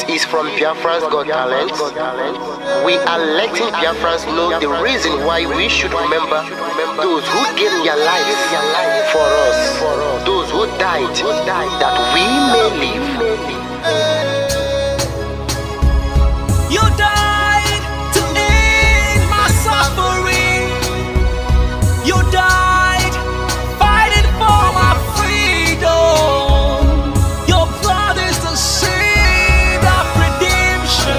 This is from Biafrans Got Talent. We are letting Biafrans know the reason why we should remember those who gave their lives for us, those who died that we may live. You died to end my suffering. You died fighting for my freedom. Your blood is the seed of redemption.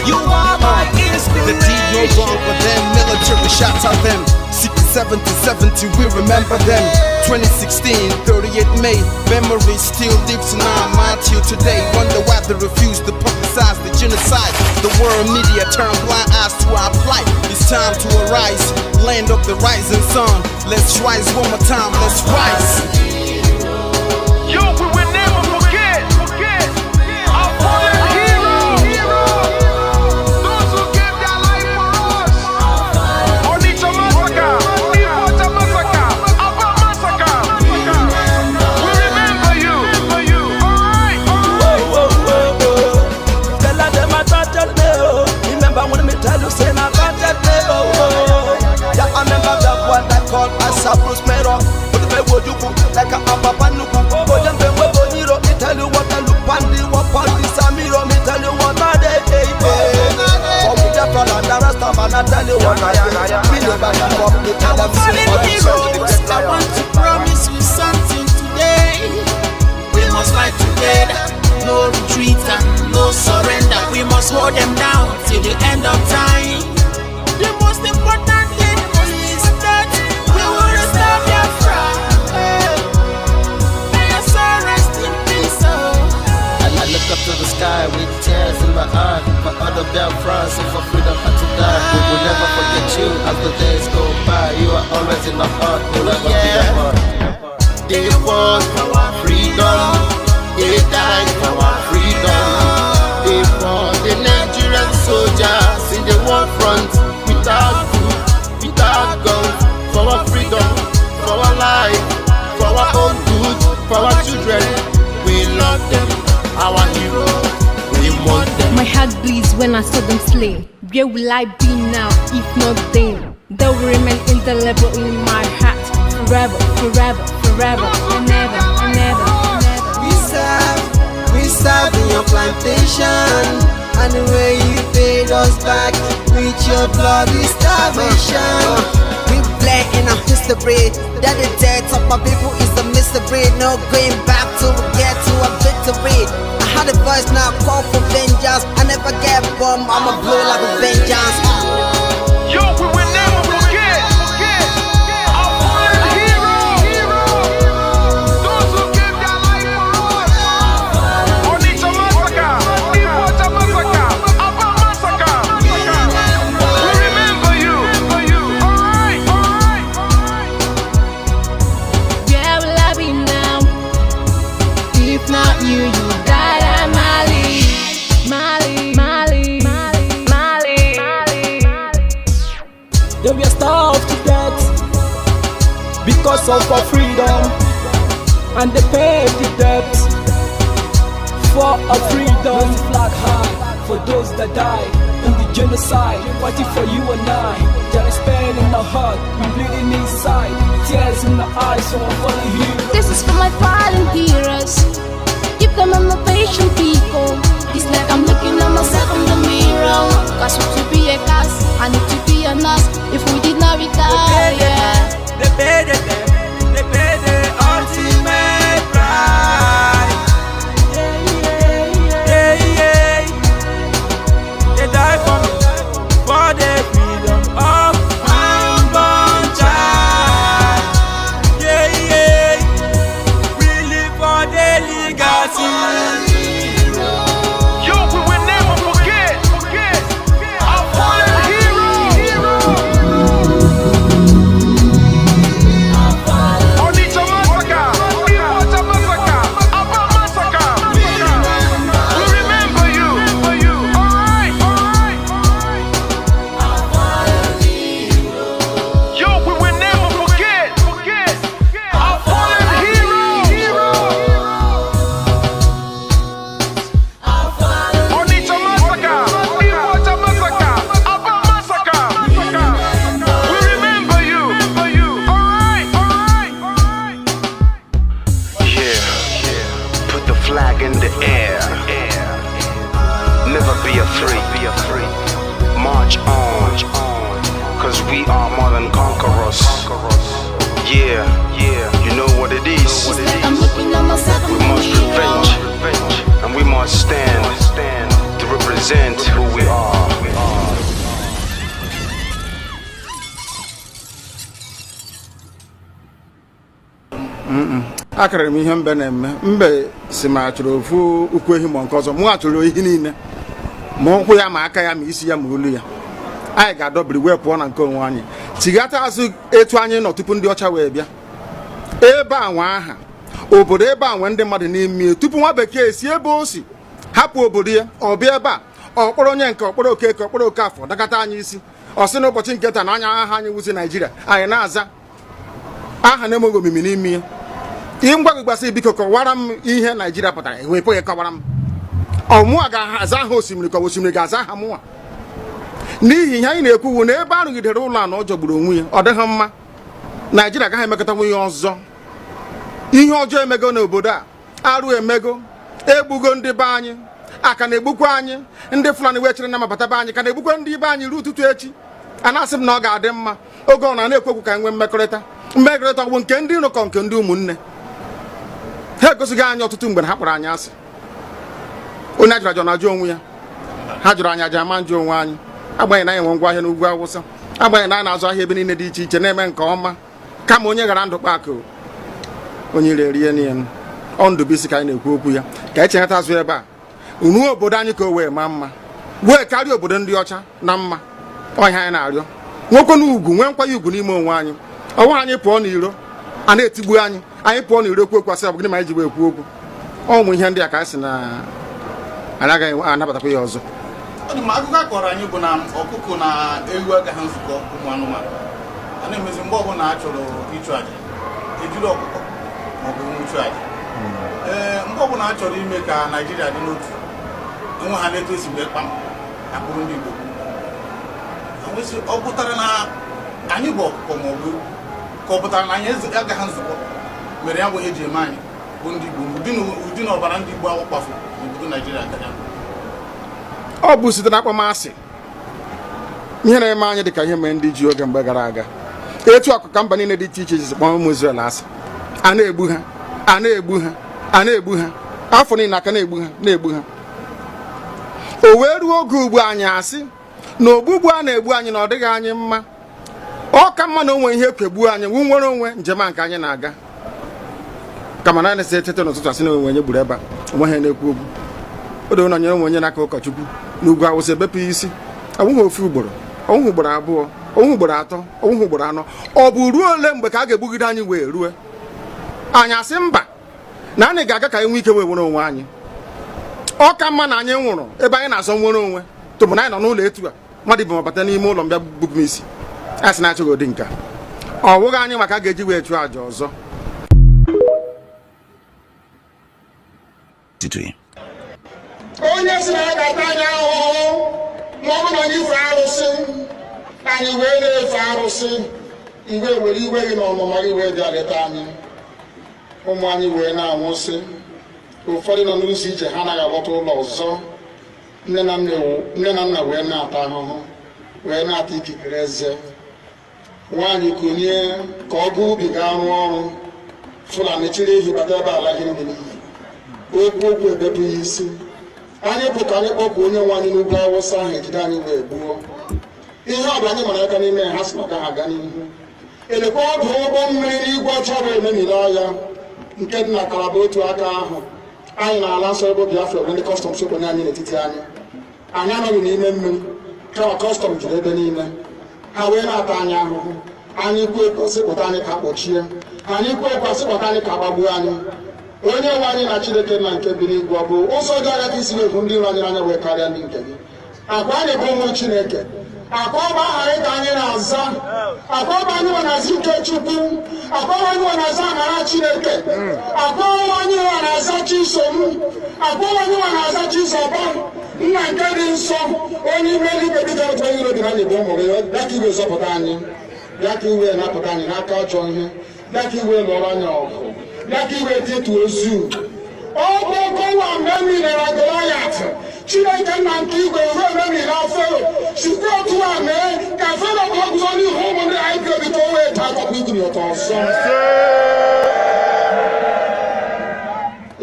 You are my inspiration. The deed no longer them, military shots at them. 67 to 70, we remember them. 2016, 38 May, memory still lives in our mind till today. Wonder why they refuse to publicize the genocide. The world media turn blind eyes to our plight. It's time to arise, land of the rising sun. Let's rise one more time, let's rise. Yo, we will never forget our fallen heroes, those who gave their life for us. Onitsha massacre, Ipocha massacre, Aba massacre. We remember you. Alright. Tell them I touched me. Remember when me tell you say I touched me. Yeah, I remember that one that called us a Bruce Mero. But the way you go like a Papa Nuku. But them they were Boniro. Me tell you what I look pandi, what pandi Samiro. Me tell you what I day. For me the fall and the rest of man I tell you what I am. Me no back and up. Me tell them say I want to promise you something today. We must fight together, no retreat and no surrender. We must hold them down till the end of time. The most important thing is that we will restore Biafra. May your soul rest in peace. And I look up to the sky with tears in my eyes. For other Biafrans and for freedom had to die. We will never forget you as the days go by. You are always in my heart, we'll never be apart. They fought for our freedom, they died for our freedom. They fought the Nigerian soldiers in the war front, without food, without guns, for our freedom, for our life, for our own good, for our children. We love them, our heroes, we want them. My heart bleeds when I saw them slain. Where will I be now if not then? They will remain indelible in my heart forever, forever, forever, and ever, and ever, and ever. We serve in your plantation, and the way you paid us back with your bloody starvation. We play in our history that the death of my people is a mystery. No going back to get to a victory. I had a voice now call for vengeance. I never get bomb, I'ma blow like a vengeance. Yo, we will never forget our fallen heroes, those who gave their life for us. Onitsha massacre, Ipocha massacre, Aba massacre. We remember you. Alright. Where will I be now if not you? You died at Mali. They were starved to death because of our freedom, and they paid the debt for our freedom. Flag high for those that died in the genocide, fighting for you and I. There is pain in the heart, we bleeding inside, tears in the eyes, so I'm falling here. This is for my fallen heroes. Keep them on the patient people. It's like I'm looking at myself in the mirror. Cause to be a cast, I need to be a nurse. If we did not retire, They paid the ultimate price. They died for me, for the freedom of my unborn child. We live for the legacy. Yo, we will never forget our fallen heroes. march on, cause we are more than conquerors. Yeah, you know what it is. We must revenge, and we must stand to represent who we are. Akara m ihe mbe na-eme mbe si ma chọrọ ofu ukwu ehi ma nke ọzọ mụ achọrọ ehi niile ma ụkwụ ya ma aka ya ma isi ya ma olu ya anyị ga-adọbiri wee pụọ na nke onwe anyị tighata azụ etu anyị nọ tupu ndị ọcha wee bịa ebe a nwa aha obodo ebe a nwe ndị mmadụ n'ime tupu nwa bekee si ebe o si hapụ obodo ya ọ bịa ebe a ọkpọrọ onye nke ọkpọrọ okeke ọkpọrọ okafọ dakata anyị isi ọ sị n'ụbọchị nke taa na anya aha anyị wuzi Naijiria anyị na-aza aha na-enweghị omimi n'ime ya ihe ngwagbasị biko kọwara m ihe Naijiria pụtara enwepụghị kọwara m ọmụa ga-aza aha osimiri ka osimiri ga-aza aha mụnwa n'ihi ihe anyị na-ekwuwu na ebe a rụgidere ụlọ a na ọ jọgburu onwe ya ọ dịghị mma Naijiria agaghị emekọtanwu ihe ọzọ ihe ọjọọ emego n'obodo a arụ emego egbugo ndị be anyị aka na-egbukwa anyị ndị Fulani wee chere na mabata be anyị ka na-egbukwa ndị be anyị ruo ụtụtụ echi a na-asị m na ọ ga-adị mma oge ọ na-ekwekwu ka nwee mmekọrịta bụ nke ndị nrụkọ nke ndị ụmụnne ha egosighị anyị ọtụtụ mgbe ha kpọrọ anyị asị onye ajụrụ ajụ na-ajụ onwe ya ha jụrụ anyị aja ama njụ onwe anyị agbanyeghị na anyị nwe ngwa ahịa n'ugwu Awụsa agbanyeghị na anyị na-azụ ahịa ebe niile dị iche iche na-eme nke ọma kama onye gara ndụ kpakụ onye rie niile ọ ndụ bụ isi ka anyị na-ekwu okwu ya ka anyị cheghata azụ ebe a ruo obodo anyị ka o wee maa mma wee karịa obodo ndị ọcha na mma ọhịa anyị na-arịọ nwekwe n'ugwu nwee nkwanye ugwu n'ime onwe anyị ọnwa anyị pụọ n'iro a na-etigbu anyị pụọ n'iro ekwu okwu asị ọ bụ gịnị ma anyị ji wee ekwu okwu ụmụ ihe ndị a ka anyị si na anyị agaghị anabatakwa ya ọzọ akụkọ akọrọ anyị bụ na ọkụkọ na ewu agaghị nzukọ ụmụ anụmanụ a na-emezi mgbe ọbụla a chọrọ ịchụ aja ejiri ọkụkọ maọbụ nwụchụ aja mgbe ọbụla a chọrọ ime ka Naijiria dị n'otu enwe ha na-eto esi wee kpam akpụrụ ndị Igbo ọ pụtara na anyị bụ ọkụkọ maọbụ ka ọ pụtara na anyị agaghị nzukọ mere ya bụ ihe eji eme anyị bụ ndị Igbo ụdị na ọbara ndị Igbo awakpafu n'obodo Naijiria ọ bụ site na akpọmasị ihe na-eme anyị dịka ihe mere ndị ji oge mgbe gara aga etu ọkụka mba niile dị iche iche ji kpọọ ụmụ Izrel asị a na-egbu ha a na-egbu ha a na-egbu ha afọ niile aka na-egbu ha o wee ruo oge ugbu anyị asị na ogbugbu a na-egbu anyị na ọ dịghị anyị mma ọ ka mma na onwe ihe ekegbu anyị nwu nwere onwe njem a nke anyị na-aga kama na na-esi etete n'ụtụtụ asị na onwe onye gburu ebe a onwe ha na-ekwu okwu odo na nyere onwe onye n'aka ụkọchukwu n'ugwu Awụsa ebepụ isi ọnwụghị ofu ugboro ọnwụghị ugboro abụọ ọnwụghị ugboro atọ ọnwụghị ugboro anọ ọ bụ ruo ole mgbe ka a ga-egbugide anyị wee rue anyị asị mba na anyị ga-aga ka anyị nwee ike wee nwere onwe anyị ọ ka mma na anyị nwụrụ ebe anyị na-azọ nwere onwe tụbụ na anyị nọ n'ụlọ etu a mmadụ ibe mabata n'ime ụlọ mbịa bupụ m isi a sị na-achọghị ụdị nka ọ bụghị anyị maka a ga-eji wee chụọ àjà ọzọ onye si na ya ga-ata anyị ahụhụ ma ọ bụ na anyị fee arụsị anyị wee na-efe arụsị iwe were iwe gị na ọmụma gị wee bịa leta anyị ụmụ anyị wee na-anwụsị ụfọdụ nọ n'ụzọ ije ha anaghị alọta ụlọ ọzọ nne na nna wee na-ata ahụhụ wee na-ata ikikere eze nwaanyị konye ka ọ gaa ubi gaa rụọ ọrụ Fulani chiri ehi bata ebe ala gị n'iyi okwu ebepụ ya isi anyị bụ ka anyị kpọpụ onye nwe anyị n'ugwu Awụsa ahụ ejide anyị wee gbuo ihe ọbụla anyị mara aka n'ime ha si maka ha aga n'ihu elekwa ọdụ ụgbọ mmiri n'igwe ọcha bụ ememiri ọya nke dị na Kalaba otu aka ahụ anyị na-ala nsọ ebe Biafra ebe ndị kọstọm sokwenye anyị n'etiti anyị anọghị n'ime mmiri kama kọstọm juru ebe niile ha wee na-ata anyị ahụhụ anyị kwe sịpụta anyị ka kpọchie anyị kwe sịpụta anyị ka gbagbuo anyị onye nwe anyị na Chineke na nke bi n'igwe ọ bụ ụzọ dị anya ka isi na-ekwu ndị iro anyị n'anya wee karịa ndị nke gị akwa anyị bụ ụmụ Chineke akwa ọba aha anyị ka anyị na-aza akwa ọba anyị nwe na-aza ike Chukwu akwa ọba anyị nwe na-aza amara Chineke akwa ọba anyị nwe na-aza Chisom akwa ọba anyị nwe na-aza Chizoba nna nke dị nsọ onye ime eluigwe dịka otu onye iro dị na nyebe ụmụ gị bịa ka iwe zọpụta anyị bịa ka iwe napụta anyị n'aka ọjọọ ihe bịa ka iwe lụọrọ anyị ọgụ bịa ka iwe dịtụ ozu ọ bụ ọkọwa mgbe e milere Goliath Chineke nna nke igwe ruo emebi na fero sikwa otu a mee ka fero ka ọ guzo n'ihu ụmụ ndị anyị ga-ebite onwe eji akwapụ igiri ọtọ ọsọ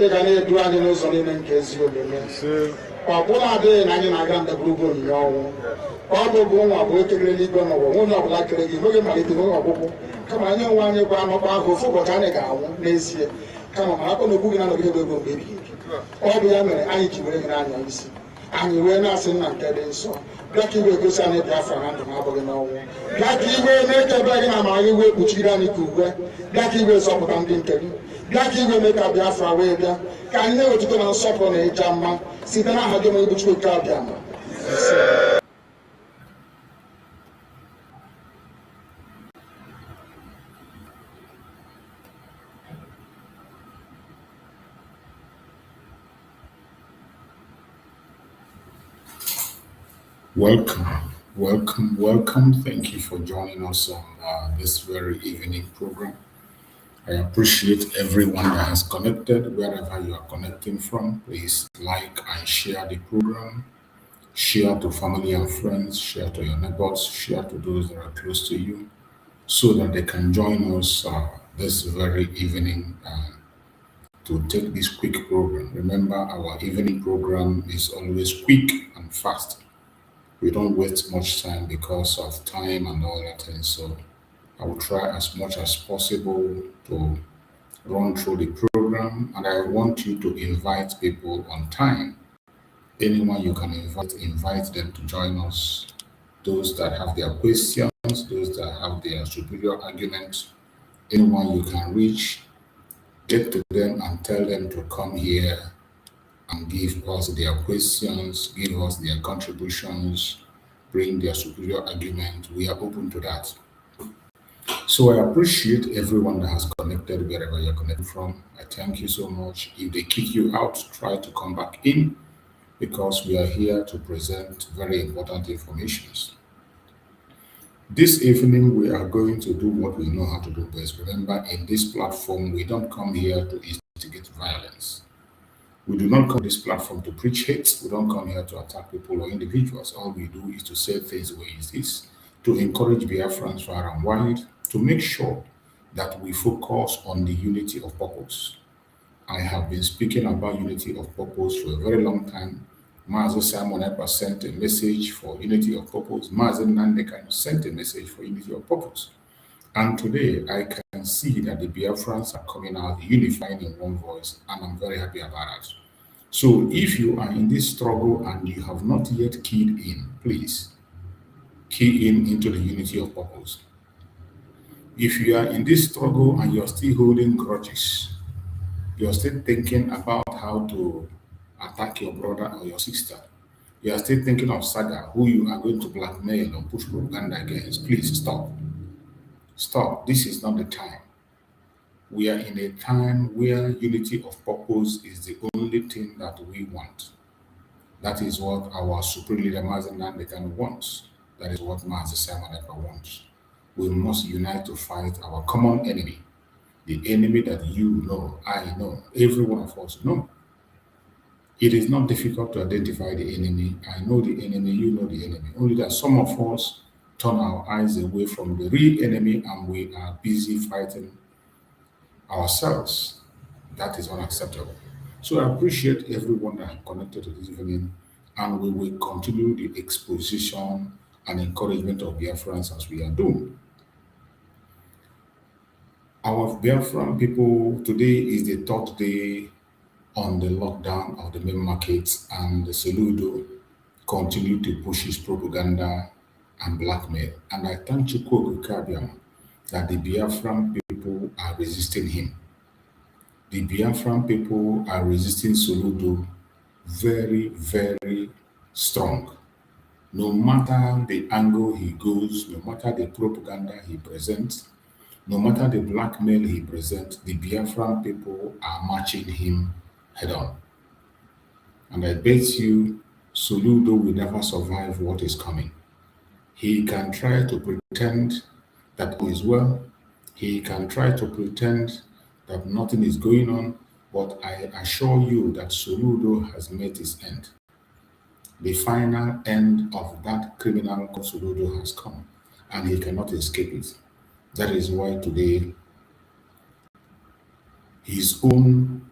ị ga na-edu anyị n'ụzọ niile nke ezi omume ọ bụla adịghị na anyị na-aga ndagwurugwu onyinye ọnwụ ọ bụ bụ nwa bụ ekele n'igwe n'ụwa nwunye ọbụla kere gị nweghị malite nweghị ọgwụgwụ kama anyị onwe anyị bụ anọkwa ahụ ofu ụbọchị anyị ga-anwụ n'ezie kama ma akpọ na okwu gị na-anọgide ebe mgbe ebighị ebi ọ bụ ya mere anyị ji were gị n'anya isi anyị wee na-asị nna nke dị nsọ bịa ka iwe gosi anyị Biafra na ndụ na abụghị n'ọnwụ bịa ka iwe mee ka ebe gị na amara gị wee kpuchiri anyị ka uwe bịa ka iwe zọpụta ndị nke gị bịa ka iwe mee ka Biafra wee bịa ka anyị na-ewetụta na nsọpụrụ na ịja mma site n'aha gị onye bụ Chukwu nke abịa ma Welcome. Thank you for joining us on this very evening program. I appreciate everyone that has connected, wherever you are connecting from. Please like and share the program. Share to family and friends, share to your neighbors, share to those that are close to you, so that they can join us this very evening to take this quick program. Remember, our evening program is always quick and fast. We don't waste much time because of time and all that thing. So I will try as much as possible to run through the program, and I want you to invite people on time. Anyone you can invite them to join us. Those that have their questions, those that have their superior arguments, anyone you can reach, get to them and tell them to come here and give us their questions, give us their contributions, bring their superior argument. We are open to that. So I appreciate everyone that has connected wherever you're connected from. I thank you so much. If they kick you out, try to come back in, because we are here to present very important informations. This evening, we are going to do what we know how to do best. Remember, in this platform, we don't come here to instigate violence. We do not come to this platform to preach hate. We don't come here to attack people or individuals. All we do is to say things the way it is, to encourage Biafrans far and wide, to make sure that we focus on the unity of purpose. I have been speaking about unity of purpose for a very long time. Mazi sent a message for unity of purpose. Mazi Nnamdi Kanu sent a message for unity of purpose. And today, I can see that the Biafrans are coming out, unifying in one voice, and I'm very happy about that. So if you are in this struggle and you have not yet keyed in, please key in into the unity of purpose. If you are in this struggle and you're still holding grudges, you're still thinking about how to attack your brother or your sister, you are still thinking of saga, who you are going to blackmail or push propaganda against, please stop. Stop. This is not the time. We are in a time where unity of purpose is the only thing that we want. That is what our supreme leader Mazi Nnamdi Kanu wants. That is what Mazi wants. We must unite to fight our common enemy. The enemy that you know, I know, every one of us know. It is not difficult to identify the enemy. I know the enemy, you know the enemy. Only that some of us turn our eyes away from the real enemy and we are busy fighting ourselves. That is unacceptable. So I appreciate everyone that have connected to this evening, and we will continue the exposition and encouragement of Biafrans as we are doing. Our Biafran people, today is the third day on the lockdown of the main markets, and the Soludo continue to push his propaganda and blackmail. And I thank Chukwu that the Biafran people are resisting him. The Biafran people are resisting Soludo very, very strong. No matter the angle he goes, no matter the propaganda he presents, no matter the blackmail he presents, the Biafran people are matching him head on. And I bet you Soludo will never survive what is coming. He can try to pretend that all is well. He can try to pretend that nothing is going on, but I assure you that Soludo has met his end. the final end of that criminal called Soludo has come, and he cannot escape it. That is why today his own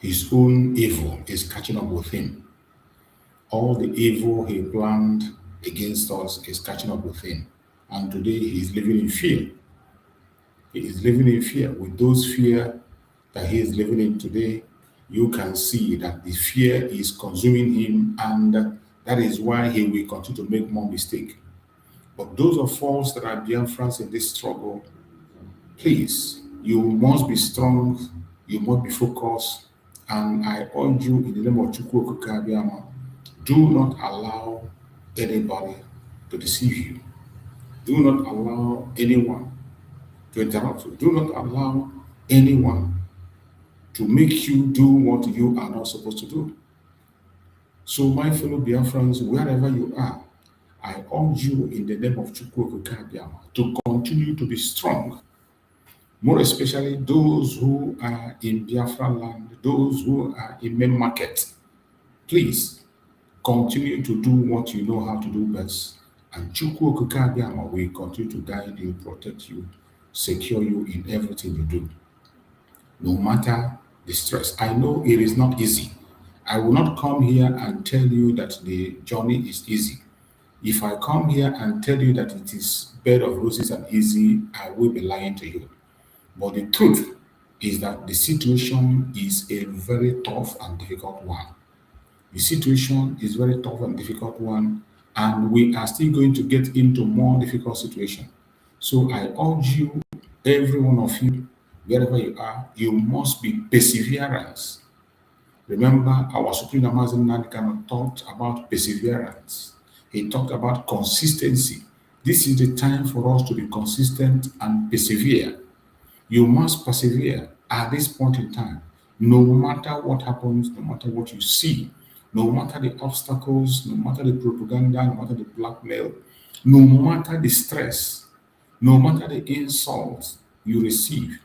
evil is catching up with him. All the evil he planned against us is catching up with him. And today he is living in fear. He is living in fear. With those fear that he is living in today, you can see that the fear is consuming him, and that is why he will continue to make more mistakes. But those of us that are Biafrans in this struggle, please, you must be strong, you must be focused, and I urge you in the name of Chukwu Okike, do not allow anybody to deceive you. Do not allow anyone to interrupt you. Do not allow anyone to make you do what you are not supposed to do. So, my fellow Biafrans, wherever you are, I urge you in the name of Chukwu Okike to continue to be strong. More especially those who are in Biafra land, those who are in main market. Please continue to do what you know how to do best. And Chukwu Okike will continue to guide you, protect you, secure you in everything you do. No matter the stress. I know it is not easy. I will not come here and tell you that the journey is easy. If I come here and tell you that it is bed of roses and easy, I will be lying to you. But the truth is that the situation is a very tough and difficult one. The situation is very tough and difficult one, and we are still going to get into more difficult situation. So I urge you, every one of you, wherever you are, you must be perseverance. Remember, our Supreme Mazi Nnamdi Kanu talked about perseverance. He talked about consistency. This is the time for us to be consistent and persevere. You must persevere at this point in time. No matter what happens, no matter what you see, no matter the obstacles, no matter the propaganda, no matter the blackmail, no matter the stress, no matter the insults you receive,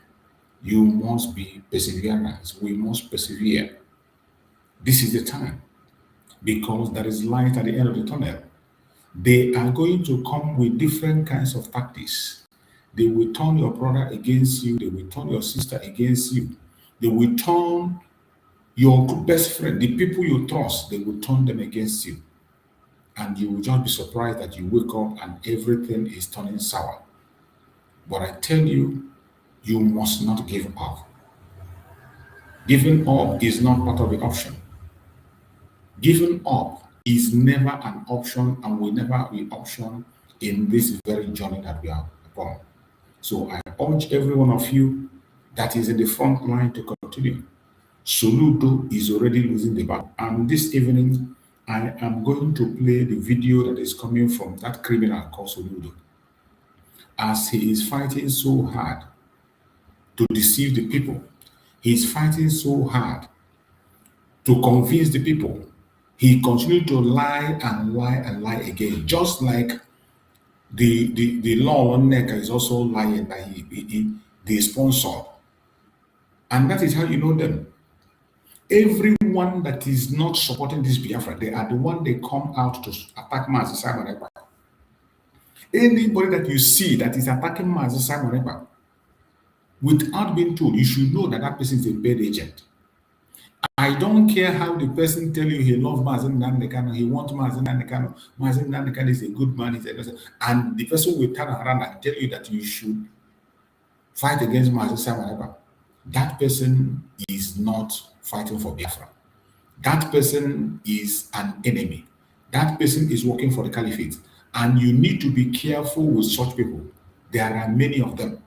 you must be perseverance. We must persevere. This is the time, because there is light at the end of the tunnel. They are going to come with different kinds of tactics. They will turn your brother against you. They will turn your sister against you. They will turn your best friend, the people you trust, they will turn them against you. And you will just be surprised that you wake up and everything is turning sour. But I tell you, you must not give up. Giving up is not part of the option. Giving up is never an option and will never be an option in this very journey that we are upon. So I urge every one of you that is in the front line to continue. Soludo is already losing the battle. And this evening, I am going to play the video that is coming from that criminal called Soludo, as he is fighting so hard to deceive the people. He is fighting so hard to convince the people. He continued to lie and lie and lie again, just like the law on NECA is also lying that they sponsor. And that is how you know them. Everyone that is not supporting this Biafra, they are the one they come out to attack Mazi Simon Ekpa. Anybody that you see that is attacking Mazi Simon Ekpa, without being told, you should know that that person is a bad agent. I don't care how the person tell you he loves Mazi Nnamdi Kanu, he wants Mazi Nnamdi Kanu. Mazi Nnamdi Kanu is a good man, and the person will turn around and tell you that you should fight against Mazi Simon Ekpa. That person is not fighting for Biafra. That person is an enemy. That person is working for the caliphate. And you need to be careful with such people. There are many of them.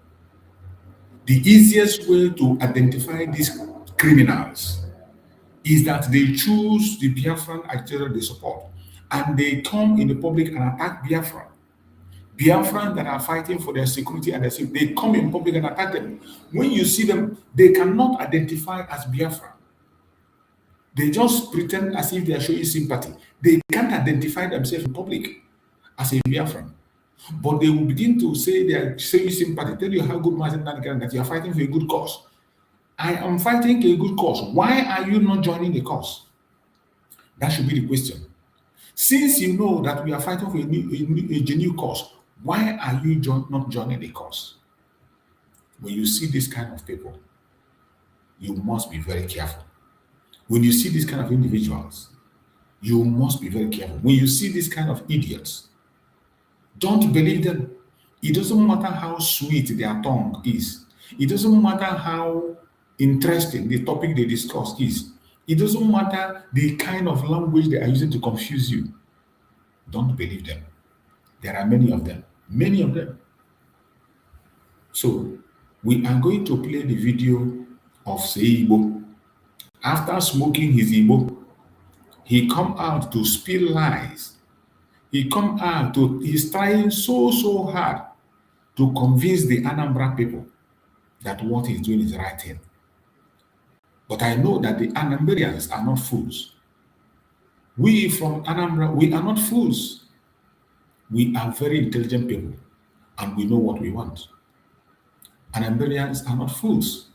The easiest way to identify these criminals is that they choose the Biafran agenda they support. And they come in the public and attack Biafra. Biafrans that are fighting for their security and their safety, they come in public and attack them. When you see them, they cannot identify as Biafra. They just pretend as if they are showing sympathy. They can't identify themselves in public as a Biafran. But they will begin to say they are showing sympathy, tell you how good Mazi Nnamdi Kanu, that you are fighting for a good cause. I am fighting a good cause. Why are you not joining the cause? That should be the question. Since you know that we are fighting for a genuine cause, why are you not joining the cause? When you see this kind of people, you must be very careful. When you see this kind of individuals, you must be very careful. When you see this kind of idiots, don't believe them. It doesn't matter how sweet their tongue is. It doesn't matter how interesting the topic they discuss is. It doesn't matter the kind of language they are using to confuse you. Don't believe them. There are many of them. Many of them. So, we are going to play the video of Igbo. After smoking his Igbo, he come out to spill lies. He's trying so hard to convince the Anambra people that what he's doing is right thing. But I know that the Anambrians are not fools. We from Anambra, we are not fools. We are very intelligent people and we know what we want. Anambarians are not fools.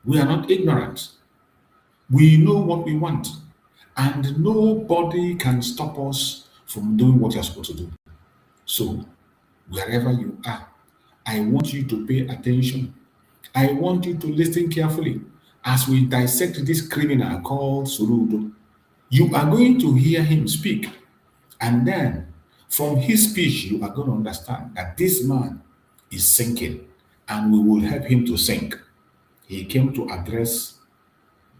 We are not ignorant. We know what we want. And nobody can stop us from doing what you're supposed to do. So, wherever you are, I want you to pay attention. I want you to listen carefully as we dissect this criminal called Soludo. You are going to hear him speak. And then, from his speech, you are going to understand that this man is sinking and we will help him to sink. He came to address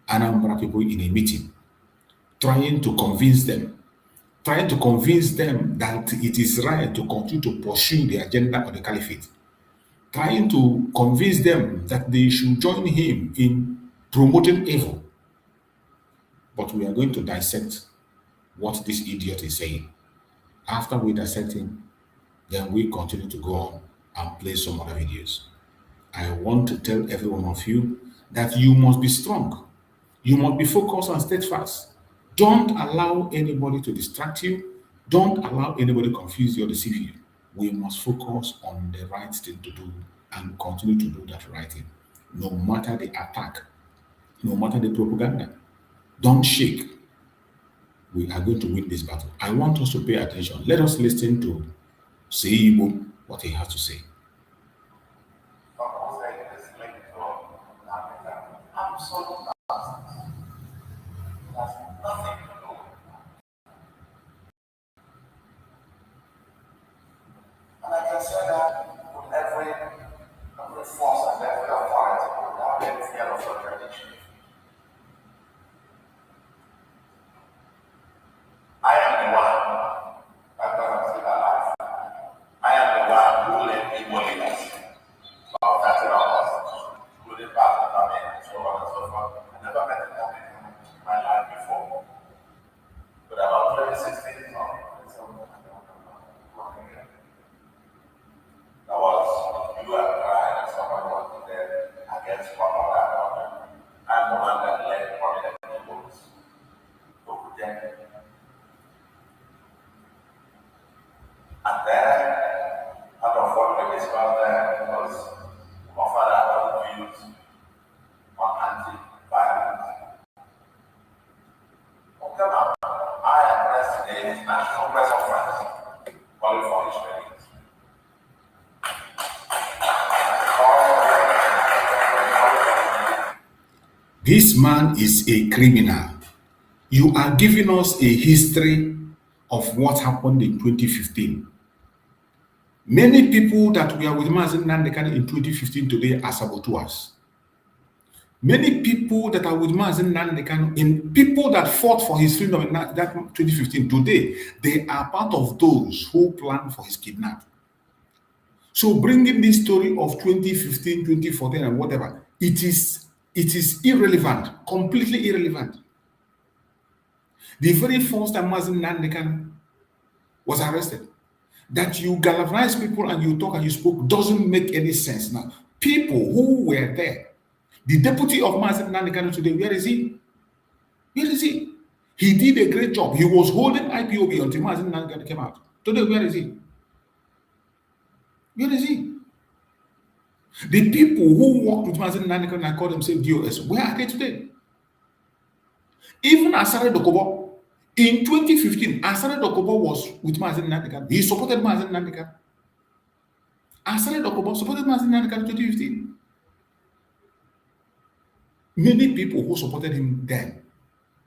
Anambra people in a meeting, trying to convince them that it is right to continue to pursue the agenda of the caliphate, trying to convince them that they should join him in promoting evil. But we are going to dissect what this idiot is saying. After we dissect him, then we continue to go on and play some other videos. I want to tell every one of you that you must be strong. You must be focused and steadfast. Don't allow anybody to distract you. Don't allow anybody to confuse you or deceive you. We must focus on the right thing to do and continue to do that right thing. No matter the attack, no matter the propaganda, don't shake. We are going to win this battle. I want us to pay attention. Let us listen to Igbo, what he has to say. And I can say that with every force and every authority without any fear of contradiction. I am the one that doesn't see that life. I am the one who led Igbo leaders about 30 hours, including Pastor Nami and so on and so forth. I never met a woman in my life before. But about 2016, that was you and I and someone was there against one of that. I'm the one that led prominent Igbos to protect. And then, out of what we discussed there was offered our views on anti-violence. Okay, I addressed the International Press Conference calling for Israel. This man is a criminal. You are giving us a history of what happened in 2015. Many people that were with Mazi Nnamdi Kanu in 2015 today are saboteurs. Many people that are with Mazi Nnamdi Kanu, in people that fought for his freedom in that 2015 today, they are part of those who planned for his kidnapping. So bringing this story of 2015, 2014 and whatever, it is irrelevant, completely irrelevant. The very first time Mazi Nnamdi Kanu was arrested, that you galvanize people and you talk and you spoke doesn't make any sense now. People who were there, the deputy of Mazi Nnamdi Kanu today, where is he? Where is he? He did a great job. He was holding IPOB until Mazi Nnamdi Kanu came out. Today, where is he? Where is he? The people who worked with Mazi Nnamdi Kanu and called themselves DOS, where are they today? Even Asare Dokubo, In 2015, Asare Dokubo was with Mazi Nnamdi Kanu. He supported Mazi Nnamdi Kanu. Asare Dokubo supported Mazi Nnamdi Kanu in 2015. Many people who supported him then,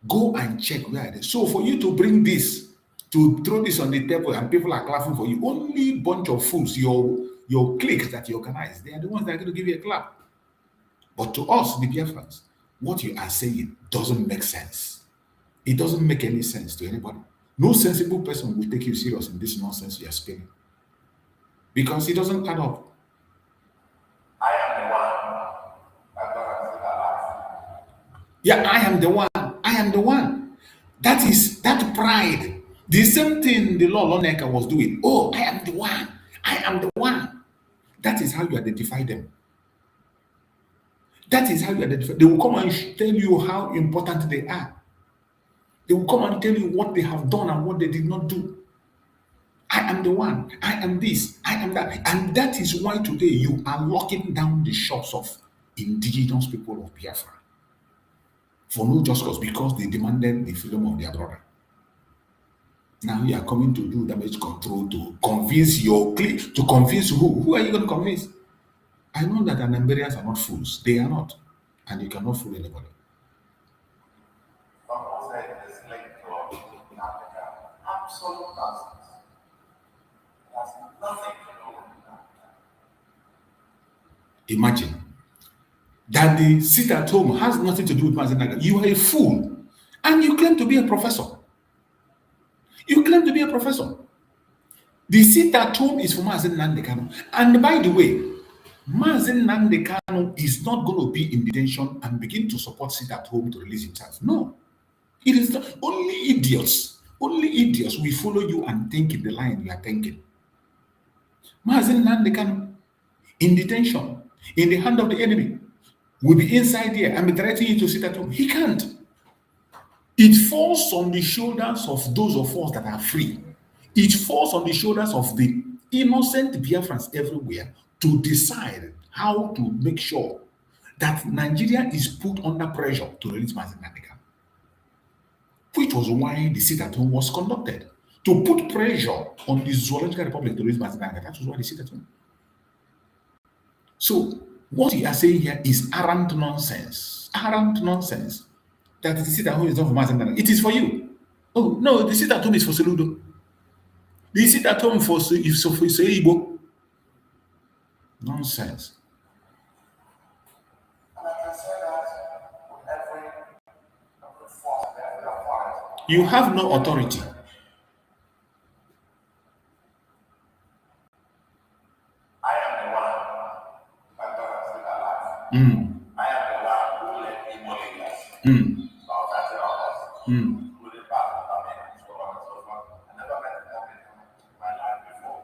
go and check where it is. So for you to bring this, to throw this on the table and people are clapping for you, only bunch of fools, your cliques that you organize, they are the ones that are going to give you a clap. But to us, the Biafrans, what you are saying doesn't make sense. It doesn't make any sense to anybody. No sensible person will take you serious in this nonsense you are spinning. Because it doesn't add up. I am the one that God has set alive. Yeah, I am the one. I am the one. That is that pride. The same thing the Lord Loneka was doing. Oh, I am the one. I am the one. That is how you identify them. That is how you identify. They will come and tell you how important they are. They will come and tell you what they have done and what they did not do. I am the one. I am this. I am that. And that is why today you are locking down the shops of indigenous people of Biafra. For no just cause, because they demanded the freedom of their brother. Now you are coming to do damage control to convince your clique. To convince who? Who are you going to convince? I know that Anambarians are not fools. They are not. And you cannot fool anybody. Someone said this link to Africa. Absolute nonsense. It has nothing to do with Africa. Imagine that the sit at home has nothing to do with Mazi Nnamdi Kanu. You are a fool. And you claim to be a professor. You claim to be a professor. The sit at home is for Mazi Nnamdi Kanu. And by the way, Mazi Nnamdi Kanu is not going to be in detention and begin to support sit at home to release himself. No. It is not. Only idiots will follow you and think in the line you are thinking. Mazi Nnamdi Kanu in detention, in the hand of the enemy, will be inside there and be threatening you to sit at home. He can't. It falls on the shoulders of those of us that are free. It falls on the shoulders of the innocent Biafrans everywhere to decide how to make sure that Nigeria is put under pressure to release Mazi Nnamdi Kanu. Which was why the sit at home was conducted. To put pressure on the Zoological Republic to release Mazi Nnamdi Kanu. That was why the sit at home. So, what you are saying here is arrant nonsense. Arrant nonsense. That the sit at home is not for Mazi Nnamdi Kanu. It is for you. Oh, no, the sit at home is for Soludo. The sit at home for Igbo. Nonsense. And I can say that with every force, every authority. You have no authority. I am the one that God has set alive. Mm. I am the one who led Igbo leaders. Mm. About 30 hours. Who did pass the famine and so on and so forth. I never met a famine in my life before.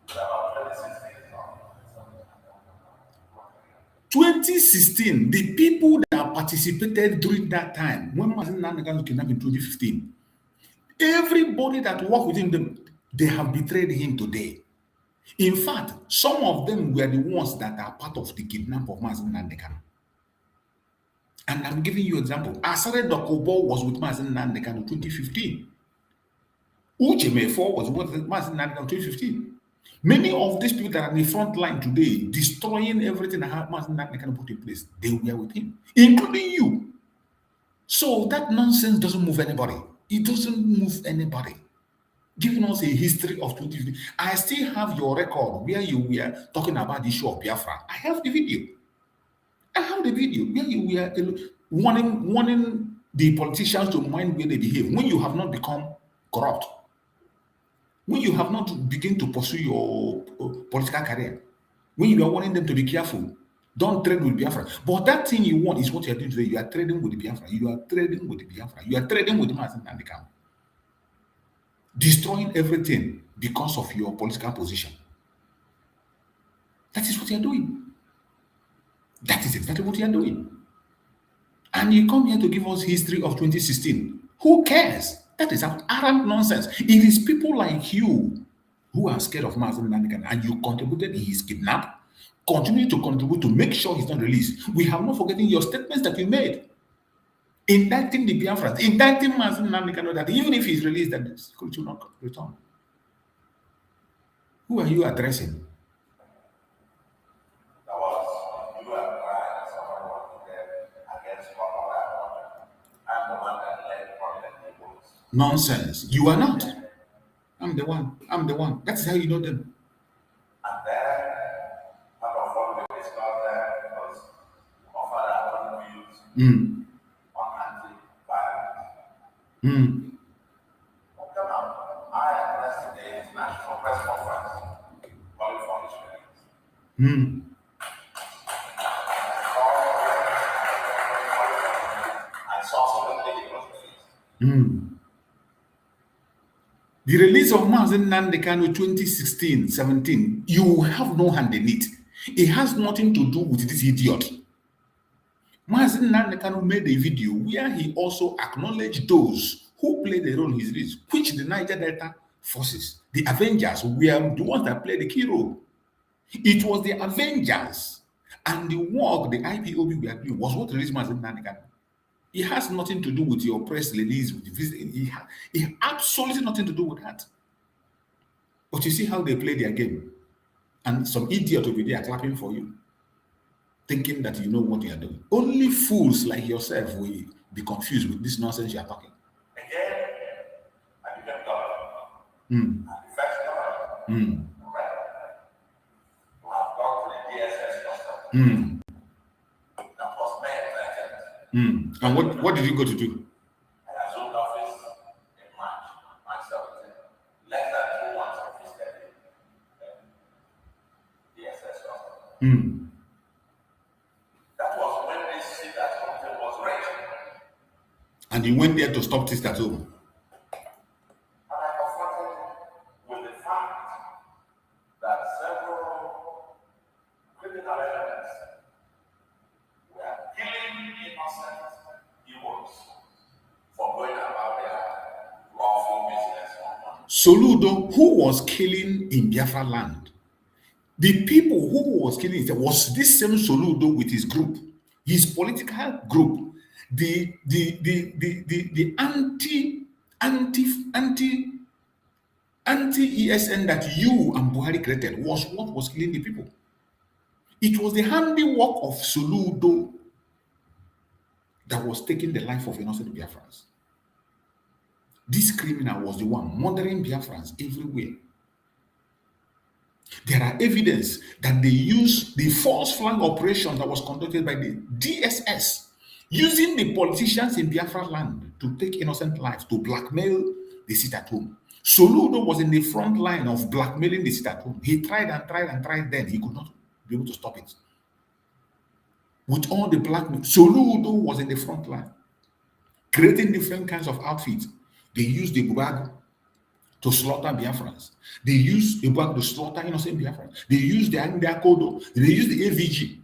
But about 2016 now. 2016, the people that participated during that time, when Mazi Nnamdi Kanu was kidnapped in 2015, everybody that worked with him, they have betrayed him today. In fact, some of them were the ones that are part of the kidnap of Mazi Nnamdi Kanu. And I'm giving you an example. Asare Dokubo was with Mazi Nnamdi Kanu in 2015. Uche Mefo was with Mazi Nnamdi Kanu in 2015. Many of these people that are in the front line today, destroying everything that Mazi Nnamdi Kanu put in place, they were with him, including you. So that nonsense doesn't move anybody. It doesn't move anybody. Giving us a history of 2015. I still have your record where you were talking about the issue of Biafra. I have the video. I have the video where you were warning the politicians to mind where they behave when you have not become corrupt. When you have not begun to pursue your political career, when you are warning them to be careful, don't trade with Biafra. But that thing you want is what you are doing today. You are trading with the Biafra. You are trading with the Biafra. You are trading with the Mazi Nnamdi Kanu. Destroying everything because of your political position. That is what you are doing. That is exactly what you are doing. And you come here to give us history of 2016. Who cares? That is arrant nonsense. It is people like you who are scared of Mazi Nnamdi Kanu, and you contributed in his kidnap, continue to contribute to make sure he's not released. We have not forgotten your statements that you made. indicting the Biafrans, indicting Mazi Nnamdi Kanu that even if he's released, that the security will not return. Who are you addressing? Nonsense. You are not. I'm the one. I'm the one. That's how you know them. And then, part of what we discussed there was offer our own views on anti-violence. I addressed the International Press Conference calling for Israelis. I saw some of the videos. The release of Mazi Nnamdi Kanu 2016-17, you have no hand in it. It has nothing to do with this idiot. Mazi Nnamdi Kanu made a video where he also acknowledged those who played a role in his release, which the Niger Delta forces, the Avengers, were the ones that played the key role. It was the Avengers and the work the IPOB were doing was what released Mazi Nnamdi Kanu. It has nothing to do with your press release. It has absolutely nothing to do with that. But you see how they play their game. And some idiot will be there clapping for you, thinking that you know what you are doing. Only fools like yourself will be confused with this nonsense you are talking. Again, I became governor. And the first governor, to have gone to the DSS custom. That was May 13th. And what did you go to do? I assumed office in March 17th. Less than 2 months of visiting DSS custom. That was when this seat at home was raised. And you went there to stop this at home. And I confronted with the fact that several criminal elements were killing innocent Igbos for going about their lawful business on money. Soludo, who was killing in Biafra land, the people who was killing was this same Soludo with his group, his political group, the anti-ESN that you and Buhari created was what was killing the people. It was the handiwork of Soludo that was taking the life of innocent Biafrans. This criminal was the one murdering Biafrans everywhere. There are evidence that they used the false flag operation that was conducted by the DSS, using the politicians in Biafra land to take innocent lives, to blackmail the sit at home. Soludo was in the front line of blackmailing the sit at home. He tried and tried and tried, then he could not be able to stop it. With all the blackmail, Soludo was in the front line, creating different kinds of outfits. They used the bag to slaughter Biafrans. They used the bag to slaughter innocent Biafrans. They used the Kodo. They used the AVG.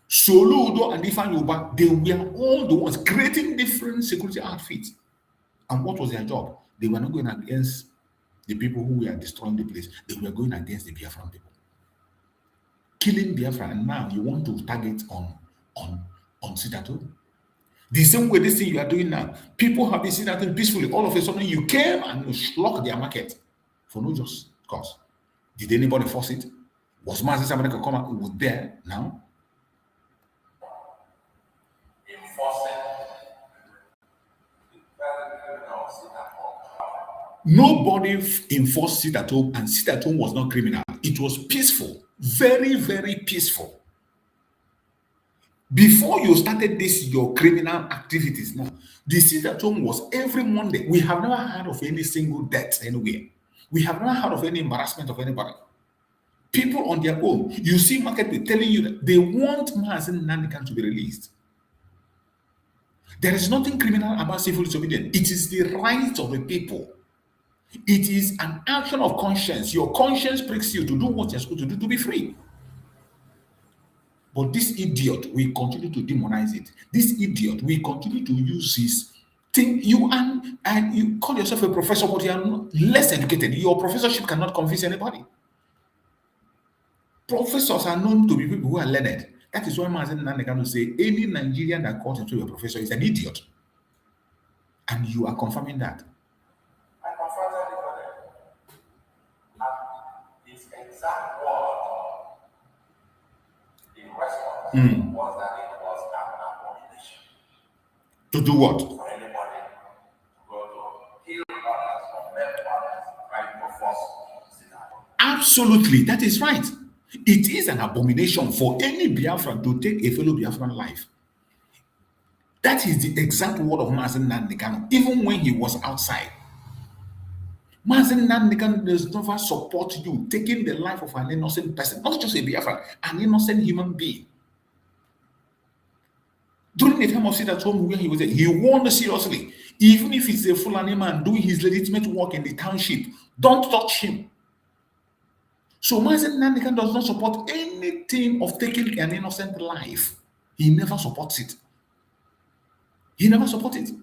Soludo and Ifan Yoba, they were all the ones creating different security outfits. And what was their job? They were not going against the people who were destroying the place. They were going against the Biafran people. Killing Biafra, and now you want to target on Sitato. The same way this thing you are doing now, people have been sitting at home peacefully. All of a sudden, you came and you locked their market for no just cause. Did anybody force it? Was Mazi somebody could come out with there now? Nobody enforced sit at home, and sit at home was not criminal. It was peaceful, very, very peaceful. Before you started this, your criminal activities now, the sit at home was every Monday. We have never heard of any single death anywhere. We have never heard of any embarrassment of anybody. People on their own. You see market people telling you that they want Mazi Nnamdi Kanu to be released. There is nothing criminal about civil disobedience. It is the right of the people. It is an action of conscience. Your conscience pricks you to do what you're supposed to do to be free. But this idiot, we continue to demonize it. This idiot, we continue to use his thing. You and you call yourself a professor, but you are not less educated. Your professorship cannot convince anybody. Professors are known to be people who are learned. That is why Mazi Nnamdi Kanu say any Nigerian that calls himself a professor is an idiot. And you are confirming that. I confronted him with it. And his exact word in response was that it was an abomination. To do what? For anybody to go to kill others or murder others, trying to force synagogue. Absolutely, that is right. It is an abomination for any Biafran to take a fellow Biafran life. That is the exact word of Mazi Nnamdi Kanu, even when he was outside. Mazi Nnamdi Kanu does never support you taking the life of an innocent person, not just a Biafran, an innocent human being. During the time of sit at home where he was there, he warned seriously, even if it's a Fulani man doing his legitimate work in the township, don't touch him. So Mazi Nnamdi Kanu does not support anything of taking an innocent life. He never supports it. He never supported it.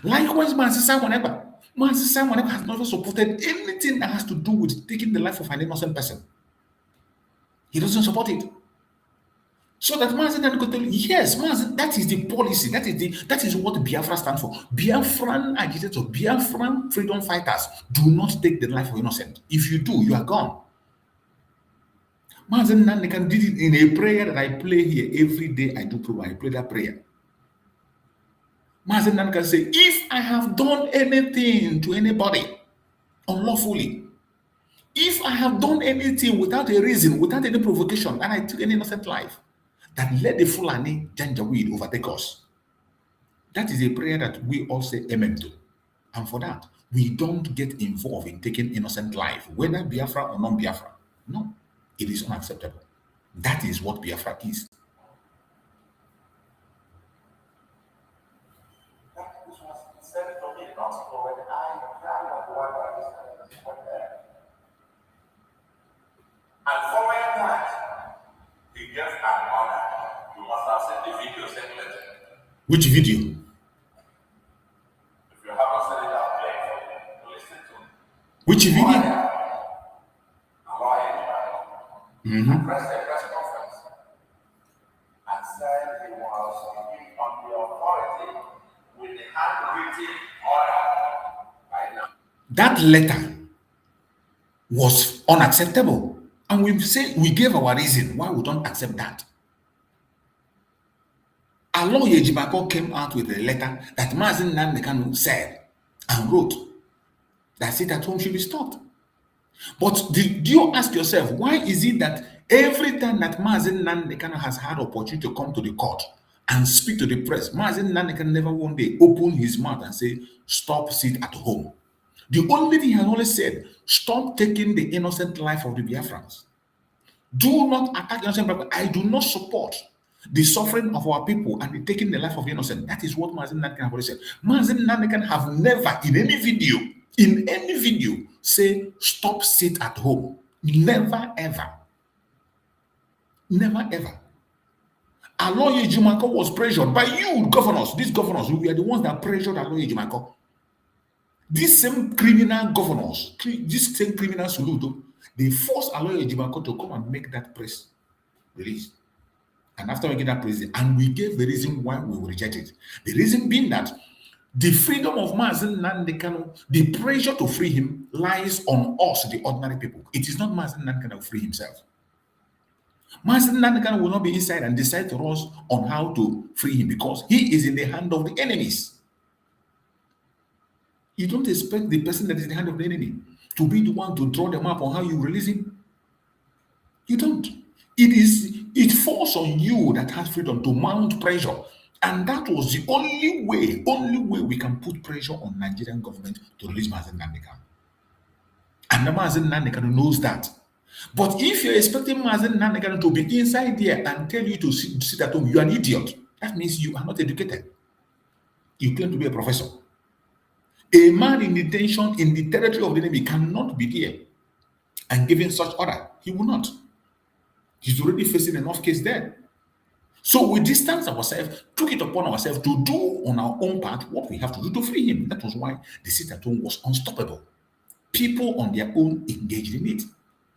Likewise, Mazi Simon Ekpa has never supported anything that has to do with taking the life of an innocent person. He doesn't support it. So that Mazi Nnamdi could tell you, yes, Mazi, that is the policy. That is what Biafra stands for. Biafran agitators, Biafran freedom fighters do not take the life of innocent. If you do, you are gone. Mazi Nnamdi Kanu did it in a prayer that I play here every day. I play that prayer. Mazi Nnamdi Kanu say, if I have done anything to anybody unlawfully, if I have done anything without a reason, without any provocation, and I took an innocent life, that let the Fulani Janjaweed overtake us. That is a prayer that we all say amen to. And for that, we don't get involved in taking innocent life, whether Biafra or non-Biafra. No, it is unacceptable. That is what Biafra is. And following that, he gave an order. You must have seen the video circulated. Which video? If you haven't seen it, I'll play it for you to listen to. Which video? Press a press conference and said he was on the authority with the handwritten order right now. That letter was unacceptable. And we gave our reason why we don't accept that. Aloye Ejimako came out with a letter that Mazi Nnamdi Kanu said and wrote that sit at home should be stopped. But do you ask yourself, why is it that every time that Mazi Nnamdi Kanu has had opportunity to come to the court and speak to the press, Mazi Nnamdi Kanu never one day open his mouth and say, stop, sit at home. The only thing he has always said, stop taking the innocent life of the Biafrans. Do not attack innocent people. I do not support the suffering of our people and the taking the life of the innocent. That is what Mazi Nnamdi Kanu has always said. Mazi Nnamdi Kanu have never in any video, say, stop, sit at home. Never, ever. Never, ever. Aloye Ejimako was pressured by you, governors. These governors, we are the ones that pressured Aloye Ejimako. These same criminal governors, this same criminal Soludo, they forced Aloye Ejimako to come and make that press release. And after making that press, and we gave the reason why we will reject it. The reason being that the freedom of Mazi Nnamdi Kanu, the pressure to free him lies on us, the ordinary people. It is not Mazi Nnamdi Kanu to free himself. Mazi Nnamdi Kanu will not be inside and decide for us on how to free him because he is in the hand of the enemies. You don't expect the person that is in the hand of the enemy to be the one to draw them up on how you release him. You don't. It falls on you that has freedom to mount pressure. And that was the only way we can put pressure on Nigerian government to release Mazi Nnamdi Kanu. And the Mazi Nnamdi Kanu knows that. But if you're expecting Mazi Nnamdi Kanu to be inside there and tell you to sit at home, you are an idiot. That means you are not educated. You claim to be a professor. A man in detention in the territory of the enemy cannot be there and giving such order. He will not. He's already facing enough case there. So we distance ourselves, took it upon ourselves to do on our own part what we have to do to free him. That was why the sit at home was unstoppable. People on their own engaged in it.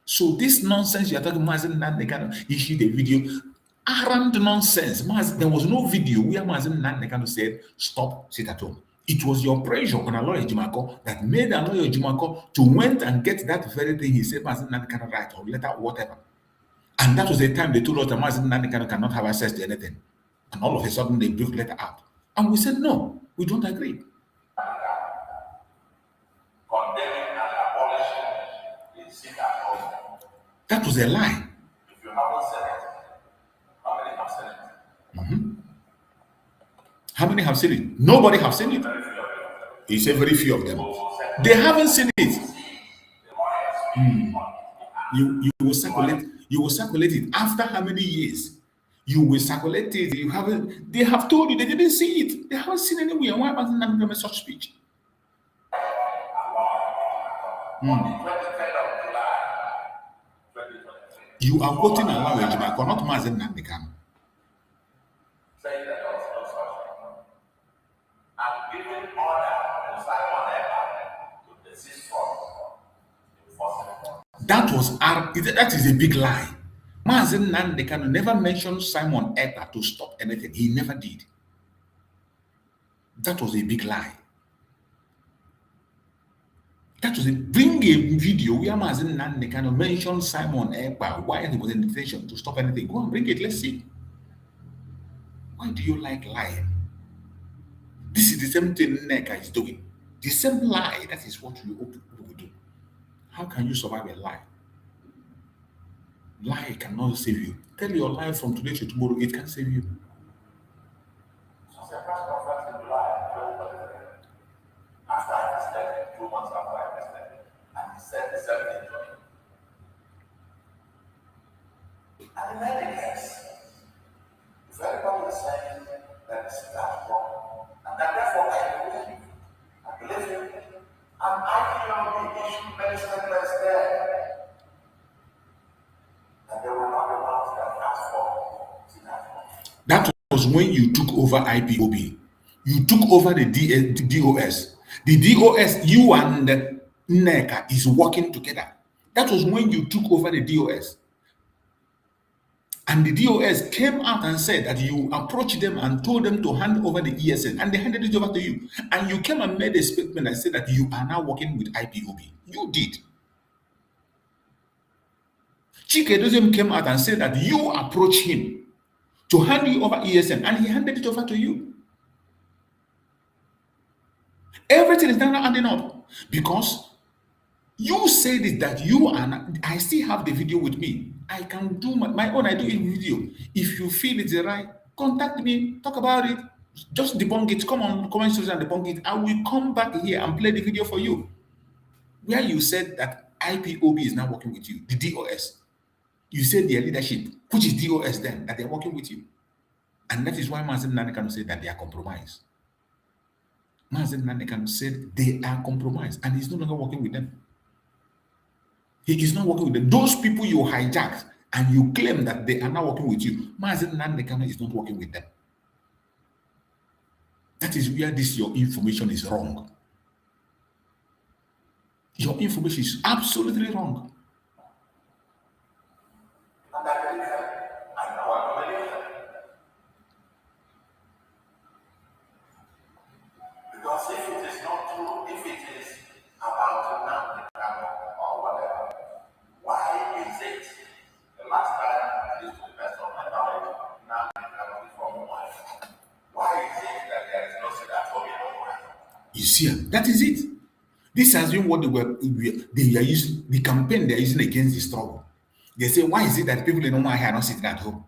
So this nonsense you are talking, Mazi Nnamdi Kanu issued a video, arrant nonsense. There was no video where Mazi Nnamdi Kanu said, stop, sit at home. It was your pressure on Aloy Ejimako that made Aloy Ejimako to went and get that very thing he said Mazi Nnamdi Kanu right or letter whatever. And that was the time they told us that Mazi Nnamdi Kanu cannot have access to anything. And all of a sudden they broke letter out. And we said, no, we don't agree. Condemning and abolishing is sick at home. That was a lie. If you haven't said it, how many have said it? Mm-hmm. How many have seen it? Nobody have seen it. He said very few of them. They haven't seen it. You will circulate. You will circulate it after how many years? You will circulate it. You haven't. They have told you they didn't see it. They haven't seen anywhere. Why wasn't that such speech? You are quoting Allah Ejimako, not Mazi Nnamdi Kanu. Saying that there was no such thing. And giving order to Simon Ekpa to desist from enforcement. That is a big lie. Mazi Nnamdi Kanu never mentioned Simon Ekpa to stop anything. He never did. That was a big lie. That was it. Bring a video where Mazi Nnamdi Kanu mentioned Simon Ekpa while he was in detention to stop anything. Go and bring it. Let's see. Why do you like lying? This is the same thing Nneka is doing. The same lie. That is what you people will do. How can you survive a lie? Lie cannot save you. Tell your lie from today to tomorrow. It can save you. After I tested, 2 months after I tested, and he said the same thing to me. And in any case, if everybody is saying that this is wrong, and that therefore I believe him, and I feel issued many statements there, and they were not the ones that asked for Singapore. That was when you took over IPOB. You took over the DOS. The DOS, you and Nneka is working together. That was when you took over the DOS. And the DOS came out and said that you approached them and told them to hand over the ESN, and they handed it over to you. And you came and made a statement that said that you are now working with IPOB. You did. Chike Doziem came out and said that you approached him to hand you over ESN, and he handed it over to you. Everything is now adding up because you said it that you are not, I still have the video with me. I can do my own, I do a video. If you feel it's right, contact me, talk about it, just debunk it. Come on, comment section and debunk it. I will come back here and play the video for you. Where you said that IPOB is now working with you, the DOS. You said their leadership, which is DOS then, that they're working with you. And that is why Mazi Nnamdi Kanu said that they are compromised. Mazi Nnamdi Kanu said they are compromised and he's no longer working with them. He is not working with them. Those people you hijacked and you claim that they are now working with you, Mazi Nnamdi Kanu is not working with them. That is where your information is wrong. Your information is absolutely wrong. Because if it is not true, if it is about Nnamdi Kanu or whatever, why is it the last time, at least to the best of my knowledge, Nnamdi Kanu is from Hawaii? Why is it that there is no Singapore in Hawaii? You see, that is it. This has been what they are using, the campaign they are using against the struggle. They say, why is it that people in Hawaii are not sitting at home?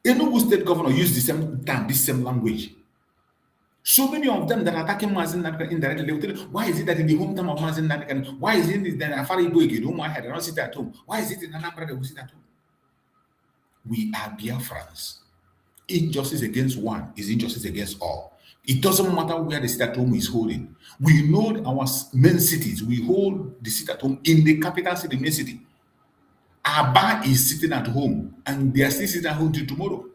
Enugu State Governor used the same term, this same language. So many of them that are attacking Mazi Nnamdi Kanu indirectly, they will tell you, why is it that in the hometown of Mazi Nnamdi Kanu, why is it that in Afar Igbo they don't sit at home? Why is it in Anambra they will sit at home? We are Biafrans. Injustice against one is injustice against all. It doesn't matter where the sit at home is holding. We know our main cities. We hold the sit at home in the capital city, main city. Aba is sitting at home, and they are still sitting at home till tomorrow.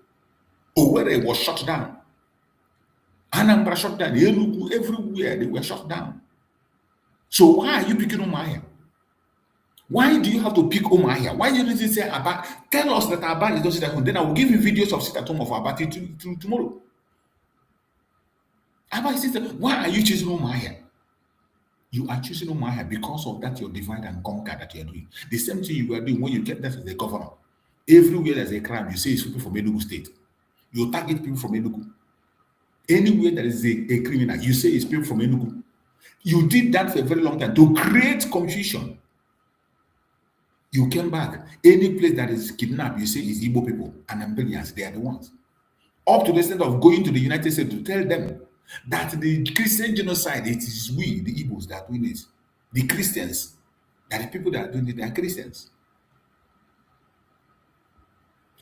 Owerri was shut down. Anambra shut down. Enugu, everywhere they were shut down. So why are you picking Umuahia? Why do you have to pick Umuahia? Why didn't you say Aba? Tell us that Aba is not sit at home. Then I will give you videos of sit at home of Aba till tomorrow. Abba sister, why are you choosing Omaya? You are choosing Omaya because of that your divide and conquer that you are doing. The same thing you were doing when you get that as the governor. Everywhere there's a crime, you say it's people from Enugu State. You target people from Enugu. Anywhere there is a criminal, you say it's people from Enugu. You did that for a very long time to create confusion. You came back. Any place that is kidnapped, you say is Igbo people and Ambelians, they are the ones. Up to the extent of going to the United States to tell them that the Christian genocide, it is we, the Igbos, that are doing it. The Christians, that the people that are doing it, they are Christians.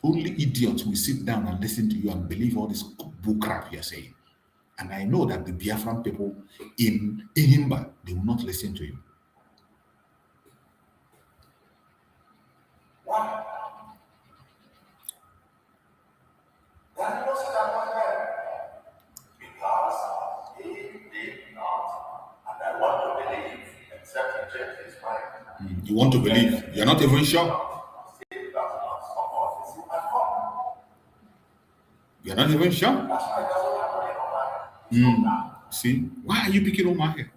Only idiots will sit down and listen to you and believe all this bull crap you're saying. And I know that the Biafran people in Himba, they will not listen to you. Why? Daniel said that one day, because he did not, and I want to believe, except he changed his mind. You want to believe? You're not even sure? You're not even sure? See, why are you picking Omahia?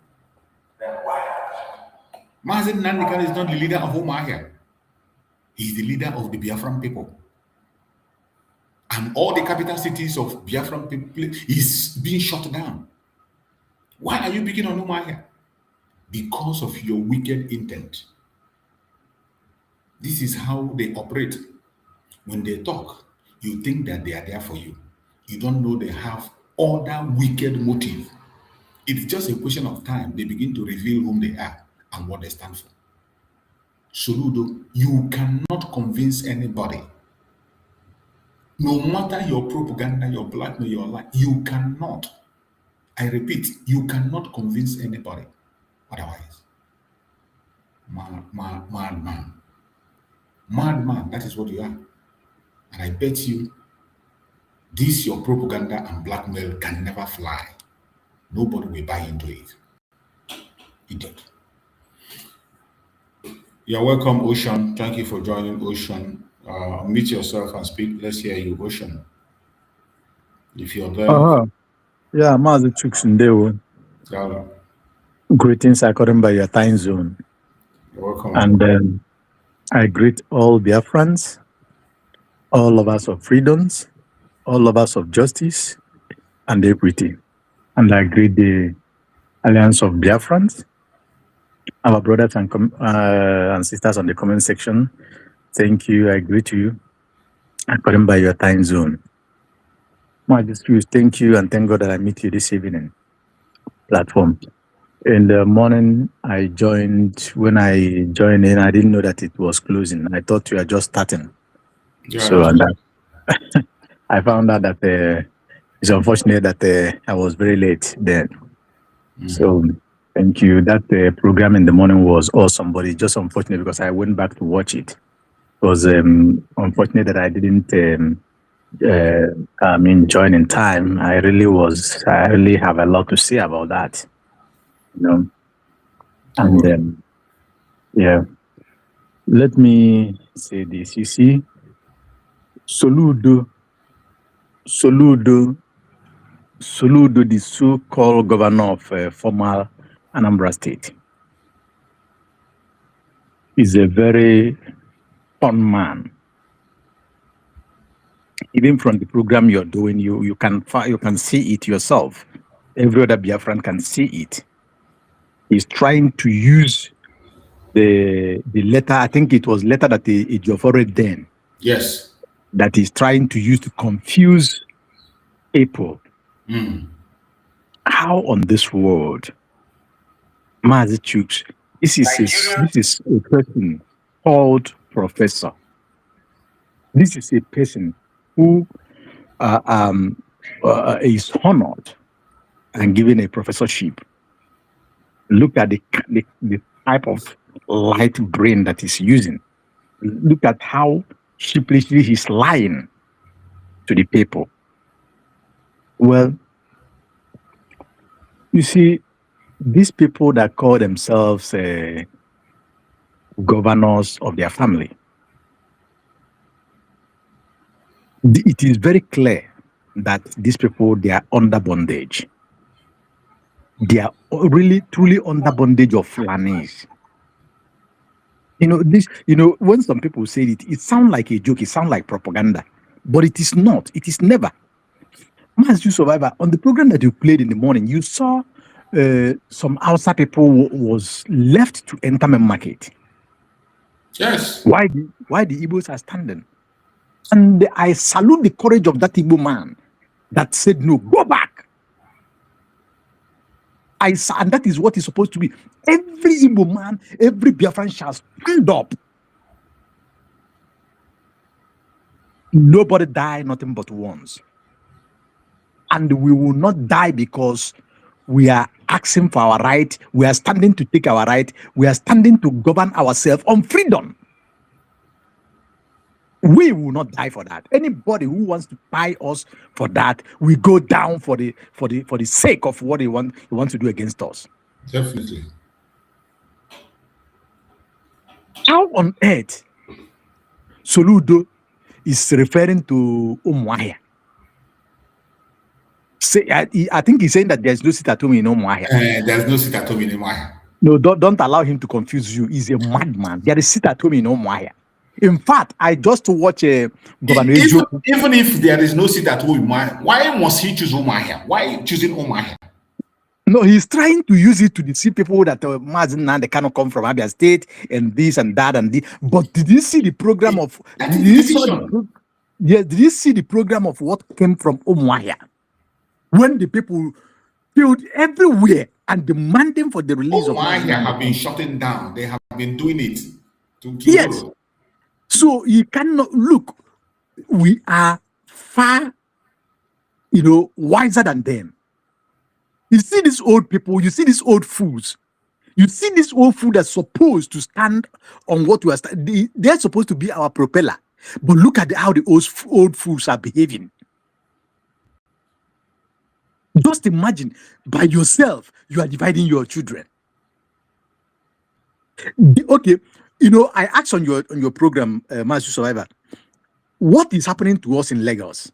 Mazi Nnamdi Kanu is not the leader of Omahia. He's the leader of the Biafran people. And all the capital cities of Biafran people is being shut down. Why are you picking on Omahia? Because of your wicked intent. This is how they operate. When they talk, you think that they are there for you. You don't know they have other wicked motive. It's just a question of time. They begin to reveal whom they are and what they stand for. Soludo, you cannot convince anybody. No matter your propaganda, your blackmail, your lie, you cannot. I repeat, you cannot convince anybody. Otherwise, madman. Madman, that is what you are. And I bet you, this your propaganda and blackmail can never fly. Nobody will buy into it. Idiot. You're welcome, Ocean. Thank you for joining, Ocean. Meet yourself and speak. Let's hear you, Ocean. If you're there. Yeah, Mazi Nnamdi Kanu. Greetings according by your time zone. You're welcome. And I greet all Biafrans, all lovers of freedoms, all lovers of justice and equity. And I greet the Alliance of Biafrans, our brothers and sisters on the comment section. Thank you. I greet you according by your time zone. Thank you and thank God that I meet you this evening platform. In the morning, I joined. When I joined in, I didn't know that it was closing. I thought you were just starting. Yeah. So I found out that it's unfortunate that I was very late then. So thank you. That program in the morning was awesome, but it's just unfortunate because I went back to watch it. It was unfortunate that I didn't join in time. I really have a lot to say about that. You know, and yeah, let me say this. You see, Soludo, the so-called governor of former Anambra State, is a very fun man. Even from the program you're doing, you can see it yourself. Every other Biafran can see it. He's trying to use the letter. I think it was letter that he read then. Yes. That he's trying to use to confuse people. How on this world, Mazi Chooks, this is a person called professor. This is a person who is honored and given a professorship. Look at the type of light brain that he's using. Look at how sheepishly he's lying to the people. Well, you see, these people that call themselves governors of their family, it is very clear that these people, they are under bondage. They are really truly under bondage of Fulanis. You know, this, you know, when some people say it, it sounds like a joke, it sounds like propaganda, but it is not. It is never. Mazi Survivor, on the program that you played in the morning, you saw some outside people was left to enter the market. Yes. Why the Igbos are standing? And I salute the courage of that Igbo man that said, no, go back. And that is what is supposed to be. Every Igbo man, every Biafran shall stand up. Nobody die, nothing but once. And we will not die because we are asking for our right. We are standing to take our right. We are standing to govern ourselves on freedom. We will not die for that. Anybody who wants to buy us for that, we go down for the sake of what he wants to do against us. Definitely. How on earth Soludo is referring to Umuahia? I think he's saying that there's no sit at home in Umuahia. There's no sit at home in Umuahia. No, don't allow him to confuse you. He's a madman. There is sit at home in Umuahia. In fact, I just watch a Governor. Even if there is no sit at home in Umuahia, why must he choose Umuahia? Why choosing Umuahia? No, he's trying to use it to deceive people that Mazi Nnamdi Kanu come from Abia State and this and that and this. But did you see the program of? Did you see the program of what came from Umuahia? When the people killed everywhere and demanding for the release of Umuahia have been shutting down. They have been doing it. Yes. So you cannot look. We are far, wiser than them. You see these old people, you see these old fools. You see this old fool that's supposed to stand on what we are they're supposed to be our propeller. But look at how the old fools are behaving. Just imagine, by yourself, you are dividing your children. Okay, I asked on your program, Mazi Survivor, what is happening to us in Lagos?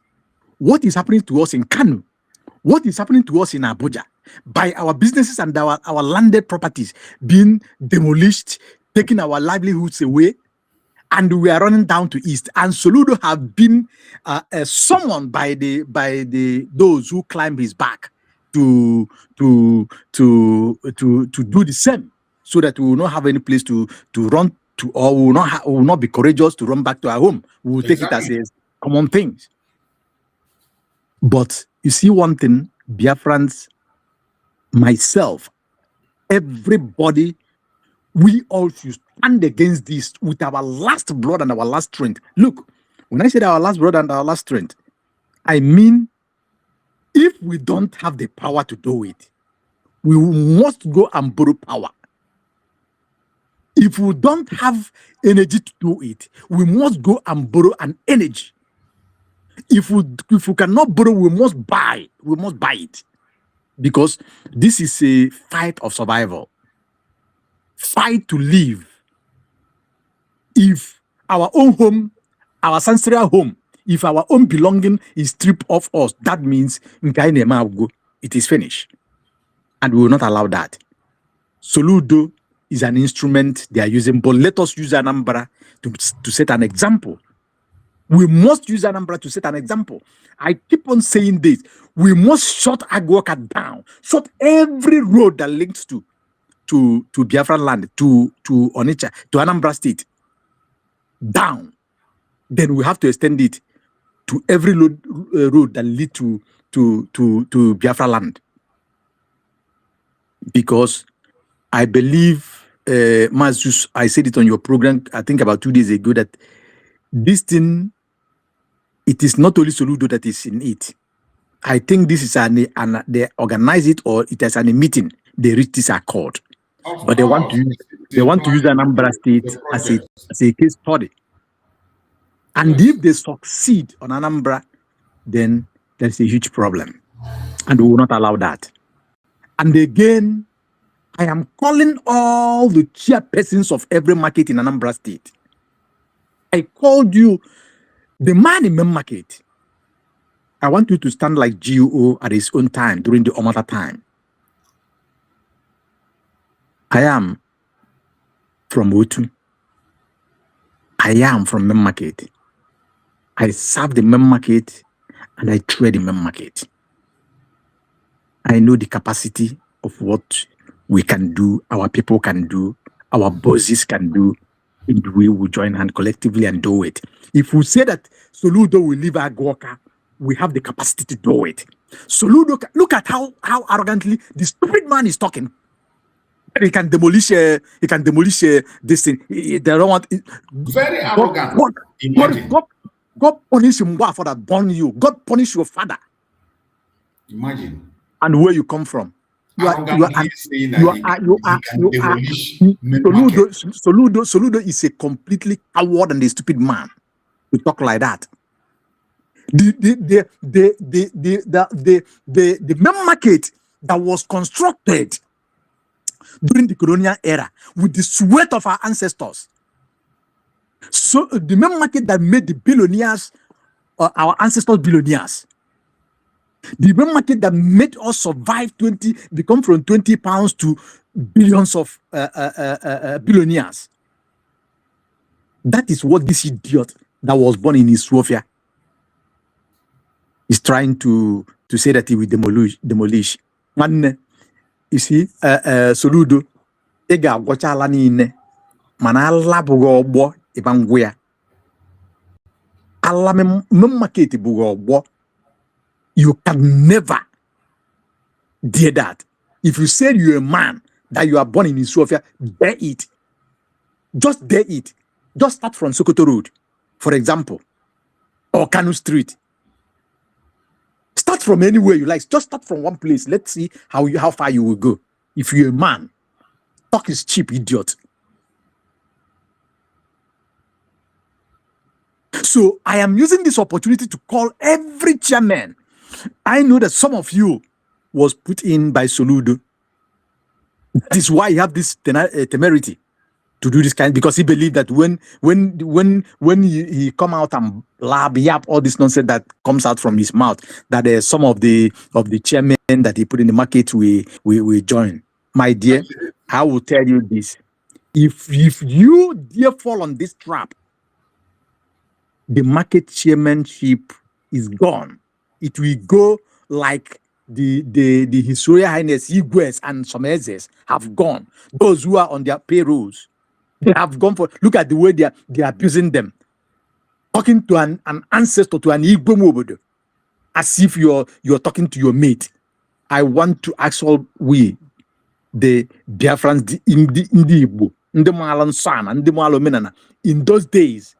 What is happening to us in Kanu? What is happening to us in Abuja by our businesses and our landed properties being demolished, taking our livelihoods away, and we are running down to east? And Soludo have been summoned by those who climb his back to do the same, so that we will not have any place to run to, or we will not be courageous to run back to our home. We will take it as a common thing. But you see one thing, Biafrans, myself, everybody, we all should stand against this with our last blood and our last strength. Look, when I said our last blood and our last strength, I mean, if we don't have the power to do it, we must go and borrow power. If we don't have energy to do it, we must go and borrow an energy. If we cannot borrow, we must buy. We must buy it, because this is a fight of survival, fight to live. If our own home, our ancestral home, if our own belonging is stripped off us, that means it is finished, and we will not allow that. Soludo is an instrument they are using, but let us use Anambra to set an example. We must use Anambra to set an example. I keep on saying this. We must shut Agwoka down. Shut every road that links to Biafra land, to Onitsha, to Anambra State down. Then we have to extend it to every road that lead to Biafra land. Because I believe, Mazus, I said it on your program, I think about 2 days ago, that this thing, it is not only Soludo that is in it. I think this is they organize it, or it is a meeting. They reach this accord, but they want to use Anambra State as a case study. And if they succeed on Anambra, then there's a huge problem, and we will not allow that. And again, I am calling all the chairpersons of every market in Anambra State. I called you. The man in the market, I want you to stand like GUO at his own time during the Omata time. I am from Otu. I am from main market. I serve the main market and I trade the main market. I know the capacity of what we can do, our people can do, our bosses can do, and we will join hand collectively and do it. If we say that Soludo will leave Agwoka, we have the capacity to do it. Soludo, look at how arrogantly the stupid man is talking. He can demolish this thing. They don't want it. Very arrogant. God punish him for that born you. God punish your father. Imagine. And where you come from. Soludo is a completely coward and a stupid man to talk like that. The main market that was constructed during the colonial era with the sweat of our ancestors. So the main market that made the billionaires, our ancestors billionaires. The main market that made us survive become from 20 pounds to billions of billionaires. That is what this idiot that was born in Ethiopia is trying to say that he will demolish. Man, you see, Soludo, ega gwachala niile, mana ala bugo ogbo ibangwea. Ala main market bugo ogbo. You can never dare that. If you say you're a man, that you are born in Ethiopia, dare it. Just dare it. Just start from Sokoto Road, for example, or Kanu Street. Start from anywhere you like. Just start from one place. Let's see how far you will go. If you're a man, talk is cheap, idiot. So I am using this opportunity to call every chairman. I know that some of you was put in by Soludo. That is why he have this temerity to do this kind, because he believed that when he come out and yap all this nonsense that comes out from his mouth, that some of the chairmen that he put in the market we join. My dear, I will tell you this: if you dare fall on this trap, the market chairmanship is gone. It will go like the His Royal Highness Igwes and Somezes have gone. Those who are on their payrolls, they have gone for. Look at the way they are abusing them, talking to an ancestor, to an Igbo Mobodo, as if you're talking to your mate. I want to ask all we, the Biafrans, in the Igbo, in the Malan Sana, in the Malo Menana, in those days,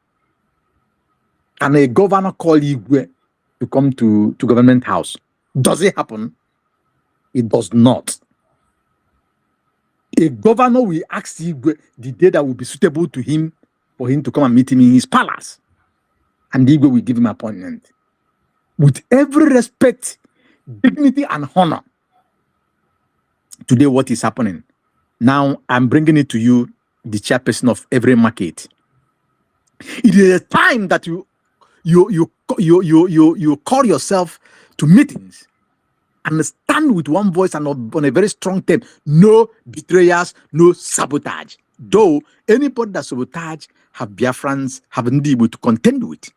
and a governor called Igwe to come to government house. Does it happen? It does not. A governor will ask Igwe the day that will be suitable to him for him to come and meet him in his palace. And Igwe will give him appointment. With every respect, dignity, and honor. Today, what is happening? Now, I'm bringing it to you, the chairperson of every market. It is a time that you call yourself to meetings and stand with one voice and on a very strong term. No betrayals, no sabotage. Though anybody that sabotage have Biafrans haven't been able to contend with.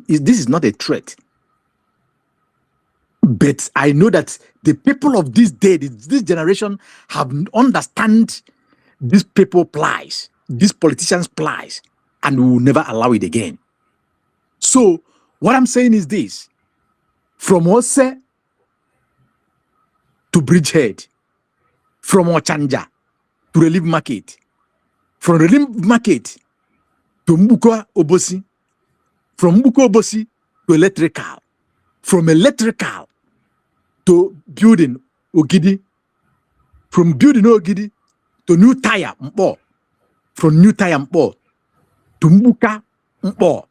This is not a threat. But I know that the people of this day, this generation, have understand these people plies, these politicians plies, and we will never allow it again. So what I'm saying is this: from Ose to Bridgehead, from Ochanja to Relief Market, from Relief Market to Mbuko Obosi, from Mbuko Obosi to Electrical, from Electrical to Building Ogidi, from Building Ogidi to New Tire Mpo, from New Tire Mpo to Mbuka Mpo,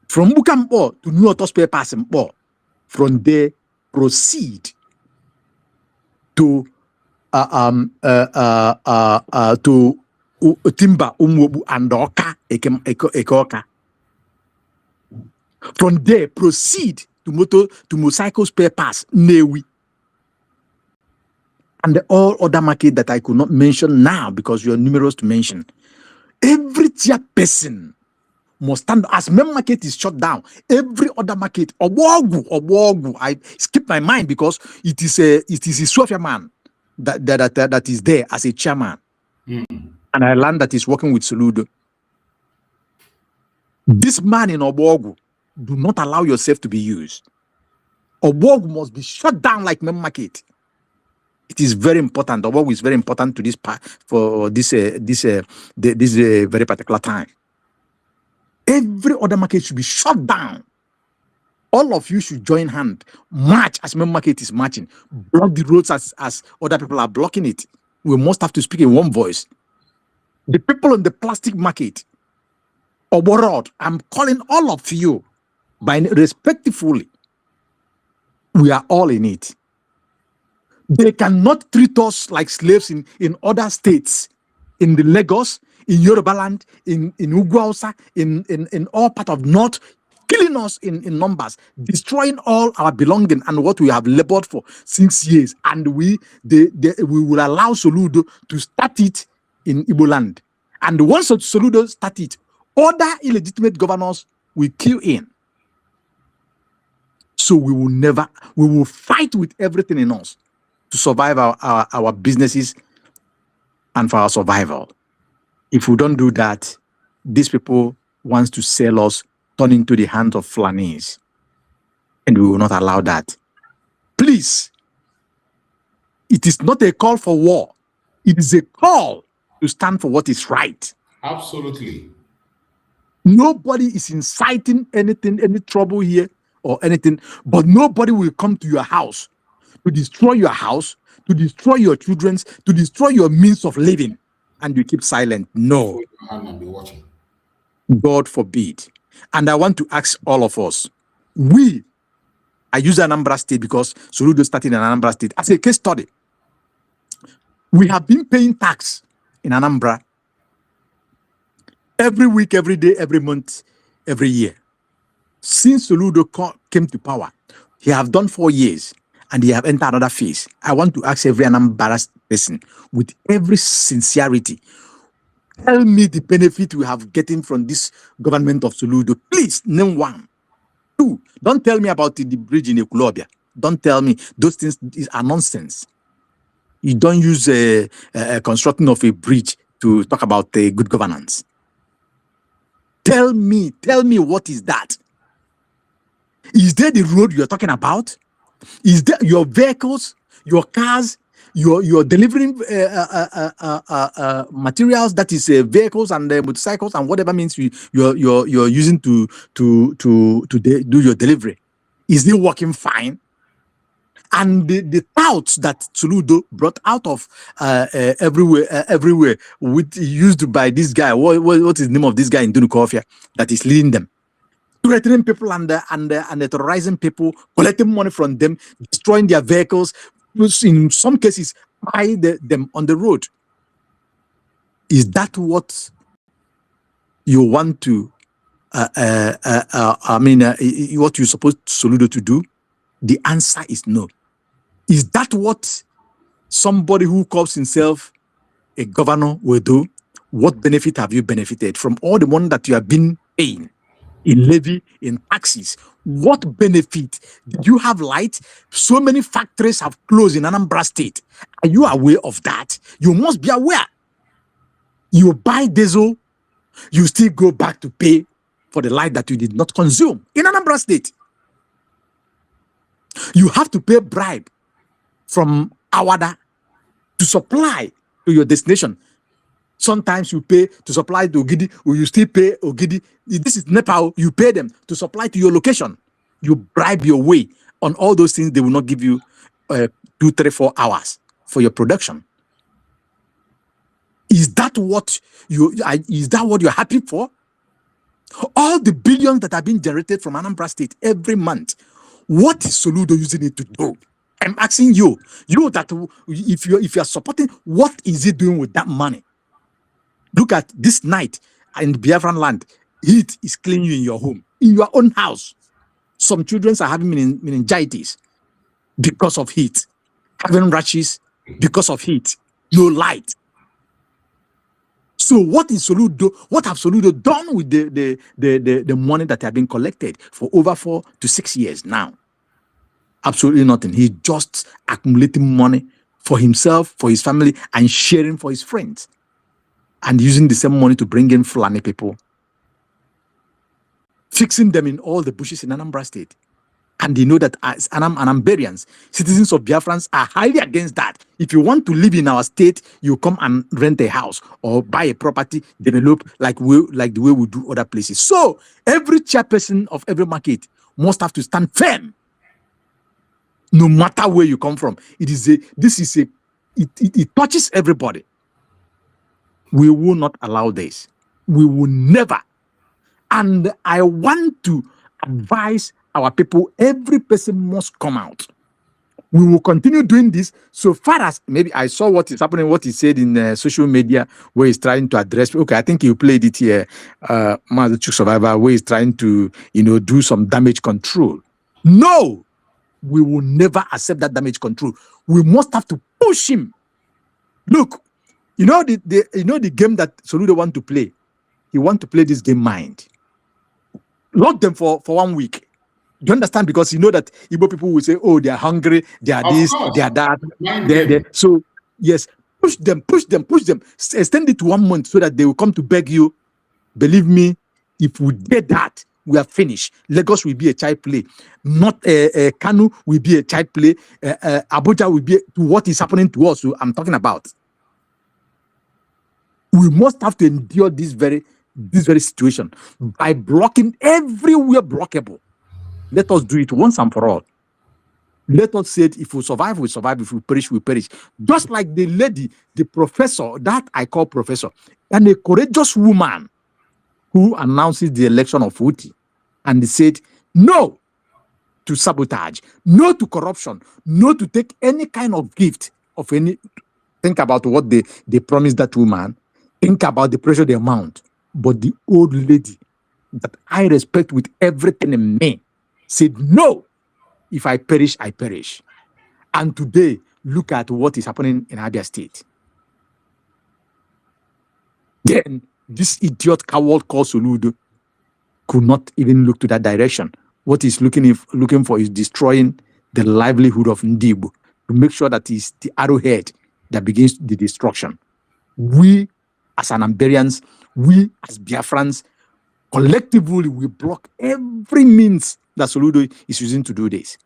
from Mbuka Mpo to New Auto Spare Parts Mpo. From there, proceed to Timber Umwobu and Oka Ekoka. From there, proceed to motorcycle spare parts Newi. and the all other market that I could not mention now because you're numerous to mention. Every chairperson must stand as main market is shut down. Every other market, Owogu, I skip my mind because it is a Sophia man that is there as a chairman. And I learned that he's working with Soludo. This man in Owogu, do not allow yourself to be used. Owogu must be shut down like main market. It is very important. Owogu is very important to this part for this very particular time. Every other market should be shut down. All of you should join hand, march as main market is marching, block the roads as other people are blocking it. We must have to speak in one voice. The people in the plastic market, Oborod, I'm calling all of you by respectfully. We are all in it. They cannot treat us like slaves in other states, in the Lagos, in Yoruba land, in Ugwausa, in all part of North, killing us in numbers, destroying all our belonging and what we have labored for 6 years. And we will allow Soludo to start it in Igbo land. And once Soludo start it, other illegitimate governors will queue in. So we will fight with everything in us to survive our businesses and for our survival. If we don't do that, these people want to sell us, turn into the hands of Fulanis. And we will not allow that. Please, it is not a call for war. It is a call to stand for what is right. Absolutely. Nobody is inciting anything, any trouble here or anything, but nobody will come to your house to destroy your house, to destroy your children's, to destroy your means of living, and you keep silent. No. God forbid. And I want to ask all of us, I use Anambra State because Soludo started in Anambra State as a case study. We have been paying tax in Anambra every week, every day, every month, every year. Since Soludo came to power, he have done 4 years and he have entered another phase. I want to ask every Anambra person with every sincerity, tell me the benefit we have getting from this government of Soludo. Please name one. 2, don't tell me about the bridge in Ekulobia. Don't tell me those things are nonsense. You don't use a constructing of a bridge to talk about good governance. Tell me what is that? Is there the road you're talking about? Is there your vehicles, your cars, you're delivering materials, that is vehicles and motorcycles and whatever means you're using to do your delivery? Is it working fine? And the touts that Soludo brought out of everywhere used by this guy, what is the name of this guy in Dunukofia that is leading them? Threatening people and terrorizing people, collecting money from them, destroying their vehicles, in some cases, buy them on the road. Is that what you want to, what you're supposed Soludo to do? The answer is no. Is that what somebody who calls himself a governor will do? What benefit have you benefited from all the money that you have been paying in levy, in taxes? What benefit did you have? Light? So many factories have closed in Anambra State. Are you aware of that? You must be aware. You buy diesel, you still go back to pay for the light that you did not consume in Anambra State. You have to pay bribe from Awada to supply to your destination. Sometimes you pay to supply to Ogidi, or you still pay Ogidi. This is Nepal, you pay them to supply to your location. You bribe your way on all those things. They will not give you 2, 3, 4 hours for your production. Is that what you're happy for? All the billions that are being generated from Anambra State every month, what is Soludo using it to do? I'm asking you that if you're supporting, what is he doing with that money? Look at this night in Biafran land. Heat is killing you in your home, in your own house. Some children are having meningitis because of heat, having rashes, because of heat, no light. So what is Soludo? What have Soludo done with the money that have been collected for over 4 to 6 years now? Absolutely nothing. He's just accumulating money for himself, for his family, and sharing for his friends, and using the same money to bring in Fulani people, fixing them in all the bushes in Anambra State. And they know that as Anambarians, citizens of Biafrans are highly against that. If you want to live in our state, you come and rent a house or buy a property, develop like the way we do other places. So every chairperson of every market must have to stand firm, no matter where you come from. It touches everybody. We will not allow this. We will never. And I want to advise our people, every person must come out. We will continue doing this so far as maybe I saw what is happening, what he said in social media, where he's trying to address. Okay, I think you played it here, Mazi Survivor, where he's trying to, do some damage control. No, we will never accept that damage control. We must have to push him. Look, the game that Soludo want to play. He want to play this game mind. Lock them for 1 week. Do you understand? Because you know that Igbo people will say, oh, they are hungry, they are this, they are that. So, yes, push them. Extend it to 1 month so that they will come to beg you. Believe me, if we did that, we are finished. Lagos will be a child play. Not Kanu will be a child play. Abuja will be to what is happening to us. So I'm talking about. We must have to endure this very situation by blocking everywhere blockable. Let us do it once and for all. Let us say it, if we survive, we survive. If we perish, we perish. Just like the lady, the professor, that I call professor, and a courageous woman who announces the election of Uti, and they said no to sabotage, no to corruption, no to take any kind of gift of any. Think about what they promised that woman. Think about the pressure they mount. But the old lady that I respect with everything in me said, no, if I perish, I perish. And today, look at what is happening in Abia State. Then, this idiot coward called Soludo could not even look to that direction. What he's looking for is destroying the livelihood of Ndibu, to make sure that it's the arrowhead that begins the destruction. We, as Anambarians, we as Biafrans, collectively, we block every means that Soludo is using to do this.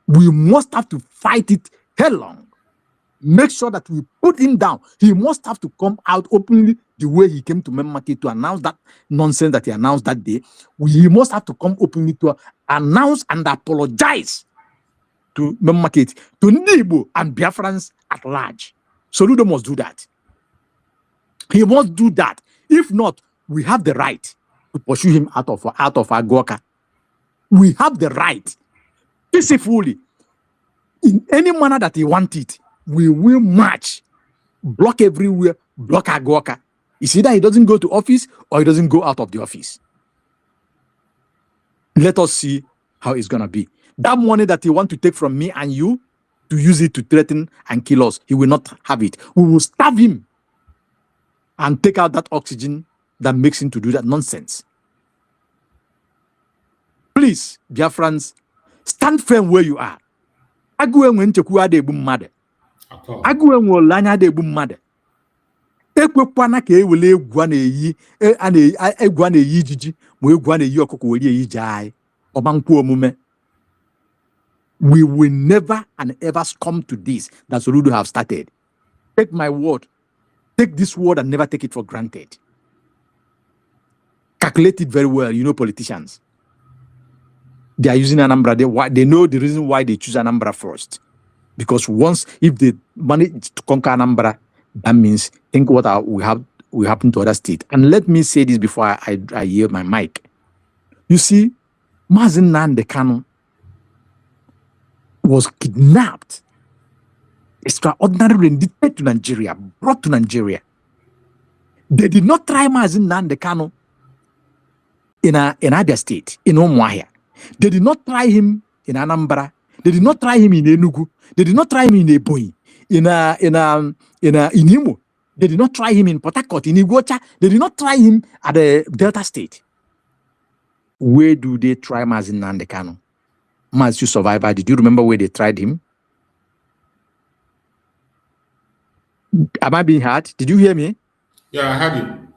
We must have to fight it headlong. Make sure that we put him down. He must have to come out openly the way he came to Main Market to announce that nonsense that he announced that day. He must have to come openly to announce and apologize to Main Market, to Ndibo and Biafrans at large. Soludo must do that. He must do that. If not, we have the right to pursue him out of Agoka. We have the right, peacefully, in any manner that he wants it. We will march, block everywhere, block Agoka. It's either he doesn't go to office or he doesn't go out of the office. Let us see how it's going to be. That money that he wants to take from me and you to use it to threaten and kill us, he will not have it. We will starve him and take out that oxygen that makes him to do that nonsense. Please, Biafrans, stand firm where you are. Agụenwe nchekwu adịgbu mmadụ. Agụenwe olanya adịgbu mmadụ. Ekwekwana ka ewele egwu a na-eyi ijiji ma egwu a na-eyi ọkụkọ were eyi jee ọbankwu omume. We will never and ever succumb to this that Soludo have started. Take my word. Take this word and never take it for granted. Calculate it very well. You know politicians. They are using Anambra. They know the reason why they choose Anambra first. Because once, if they manage to conquer Anambra, that means think what will happen to other states. And let me say this before I yield my mic. You see, Mazi Nnamdi Kanu was kidnapped, extraordinarily rendited to Nigeria, brought to Nigeria. They did not try Mazi Nnamdi Kanu in Abia State, in Umuahia. They did not try him in Anambra. They did not try him in Enugu. They did not try him in Ebonyi. in Imo. They did not try him in Port Harcourt, in Iguacha. They did not try him at the Delta State. Where do they try Mazi Nnamdi Kanu? Mazi survivor. Did you remember where they tried him? Am I being heard? Did you hear me? Yeah, I heard you.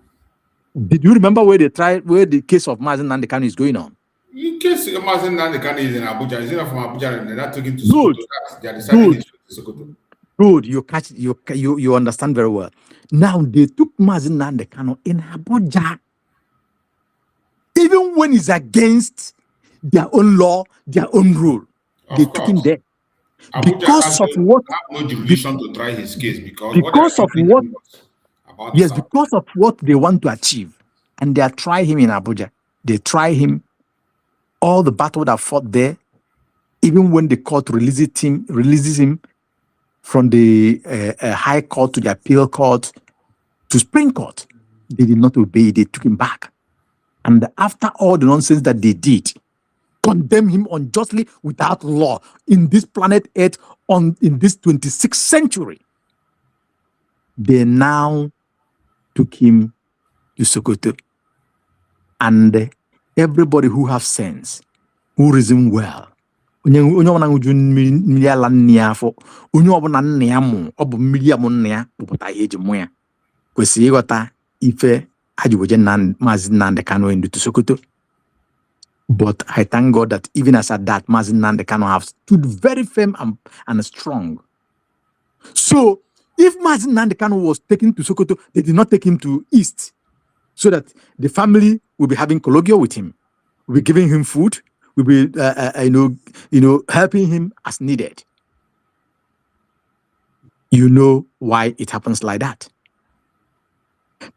Did you remember where they tried, where the case of Mazi Nnamdi Kanu is going on? In case Mazi Nnamdi Kanu is in Abuja, is not from Abuja, and they're not taking to Sokoto. They are deciding to Sokoto. Good, you understand very well. Now they took Mazi Nnamdi Kanu in Abuja, even when it's against their own law, their own rule. They took him there. Abuja Because of what? Have no jurisdiction to try his case because of what? Yes, because of what they want to achieve, and they try him in Abuja. They try him. All the battle that fought there, even when the court releases him from the High Court to the Appeal Court to Supreme Court, they did not obey. They took him back, and after all the nonsense that they did, condemn him unjustly without law in this planet Earth in this 26th century. They now took him to Sokoto, and everybody who have sense, who reason well, onye ọbụla ṅụju mmiri ala nne ya afọ, onye ọbụla nne ya mụ, ọ bụ mmiri ya mụ nne ya kpụpụta ihe eji mụ ya, kwesịrị ịghọta ife ajiwoje Mazi Nnamdi Kanu into Sokoto. But I thank God that even as at that, Mazi Nnamdi Kanu have stood very firm and strong. So if Mazi Nnamdi Kanu was taken to Sokoto, they did not take him to East, so that the family will be having colloquial with him, will be giving him food, will be helping him as needed. You know why it happens like that.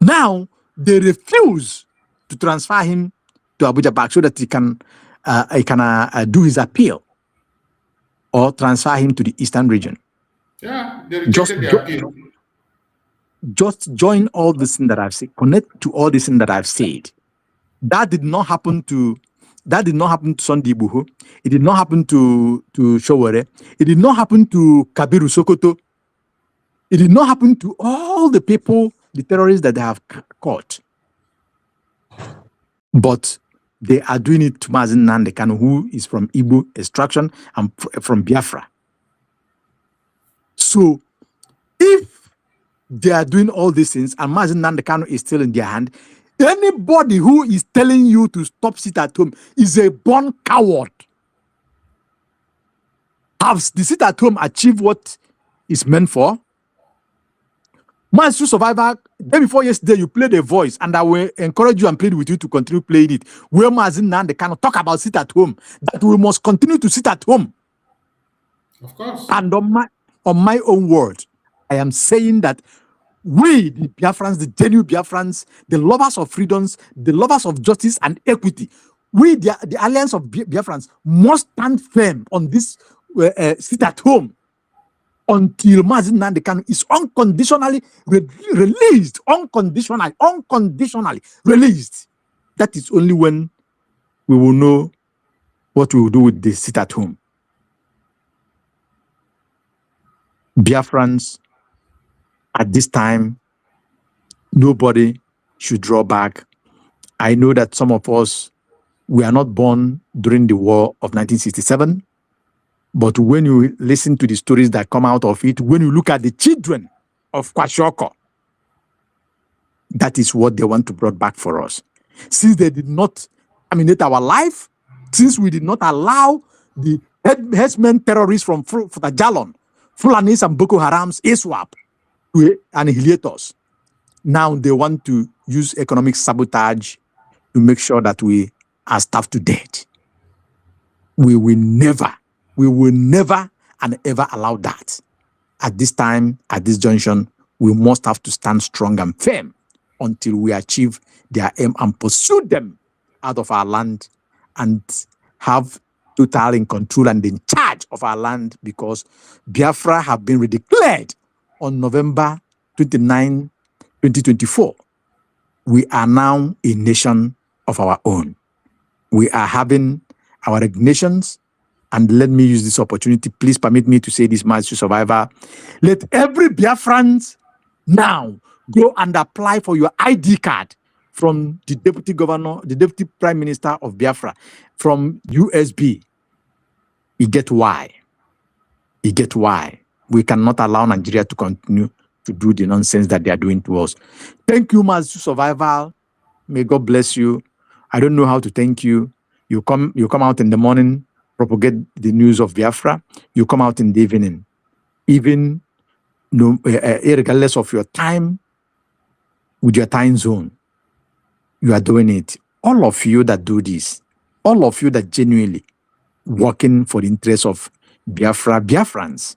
Now they refuse to transfer him to Abuja back so that he can do his appeal or transfer him to the Eastern region. Yeah, they rejected the appeal. Just join all this thing that I've said, connect to all this thing that I've said. That did not happen to Sunday Buhu. It did not happen to Showore. It did not happen to Kabiru Sokoto. It did not happen to all the people, the terrorists that they have caught. But they are doing it to Mazi Nnamdi Kanu, who is from Igbo extraction and from Biafra. So if they are doing all these things and Mazi Nnamdi Kanu is still in their hand, anybody who is telling you to stop sit at home is a born coward. Has the sit at home achieved what is meant for? Mazi Survivor, day before yesterday, you played a voice, and I will encourage you and plead with you to continue playing it. Where Mazi Nnamdi Kanu talk about sit at home, that we must continue to sit at home. Of course. And on my own word, I am saying that we, the Biafrans, the genuine Biafrans, the lovers of freedoms, the lovers of justice and equity, we, the Alliance of Biafrans, must stand firm on this sit at home until Mazi Nnamdi Kanu is unconditionally released. Unconditionally released. That is only when we will know what we will do with the sit at home. Biafrans, at this time, nobody should draw back. I know that some of us, we are not born during the war of 1967, but when you listen to the stories that come out of it, when you look at the children of Kwashoko, that is what they want to bring back for us. Since they did not terminate our life, since we did not allow the headsmen terrorists from Futajalon, Fulanis and Boko Haram's ISWAP to annihilate us, now they want to use economic sabotage to make sure that we are starved to death. We will never and ever allow that. At this time, at this junction, we must have to stand strong and firm until we achieve their aim and pursue them out of our land and have total in control and in charge of our land, because Biafra have been redeclared on November 29, 2024. We are now a nation of our own. We are having our recognitions. And let me use this opportunity. Please permit me to say this, Mazi survivor. Let every Biafran now go and apply for your ID card from the deputy governor, the deputy prime minister of Biafra, from USB. You get why. You get why. We cannot allow Nigeria to continue to do the nonsense that they are doing to us. Thank you, Mazi survival. May God bless you. I don't know how to thank you. You come out in the morning, propagate the news of Biafra. You come out in the evening. Even regardless of your time, with your time zone, you are doing it. All of you that do this, all of you that genuinely working for the interests of Biafra, Biafrans,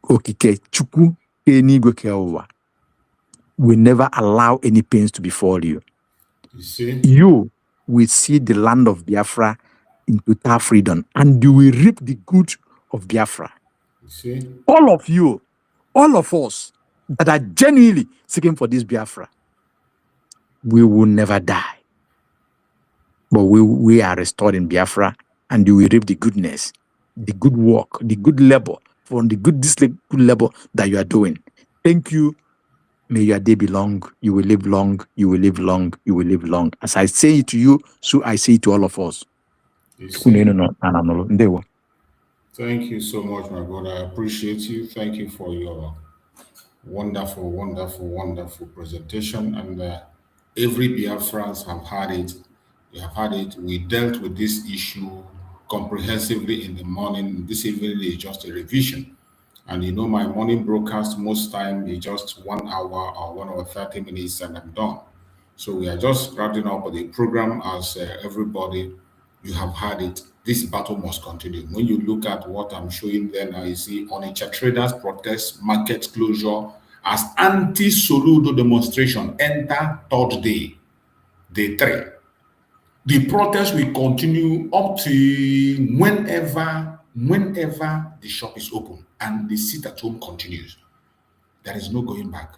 Okike Chukwu Enigwe Keowa, will never allow any pains to befall you. You will see the land of Biafra in total freedom, and you will reap the good of Biafra. All of you, all of us that are genuinely seeking for this Biafra, we will never die. But we are restored in Biafra, and you will reap the goodness, the good work, the good labor, from the good labor that you are doing. Thank you. May your day be long. You will live long. You will live long. You will live long. As I say it to you, so I say it to all of us. Thank you so much, my brother. I appreciate you. Thank you for your wonderful, wonderful, wonderful presentation. And every Biafrans have had it. We have had it. We dealt with this issue comprehensively in the morning. This evening is just a revision. And you know, my morning broadcast most time is just 1 hour or 1 hour 30 minutes and I'm done. So we are just wrapping up the program. As everybody, you have had it. This battle must continue. When you look at what I'm showing there now, you see Onitsha traders protest market closure as anti-Soludo demonstration enter third day, day 3. The protest will continue up to whenever the shop is open and the sit at home continues. There is no going back.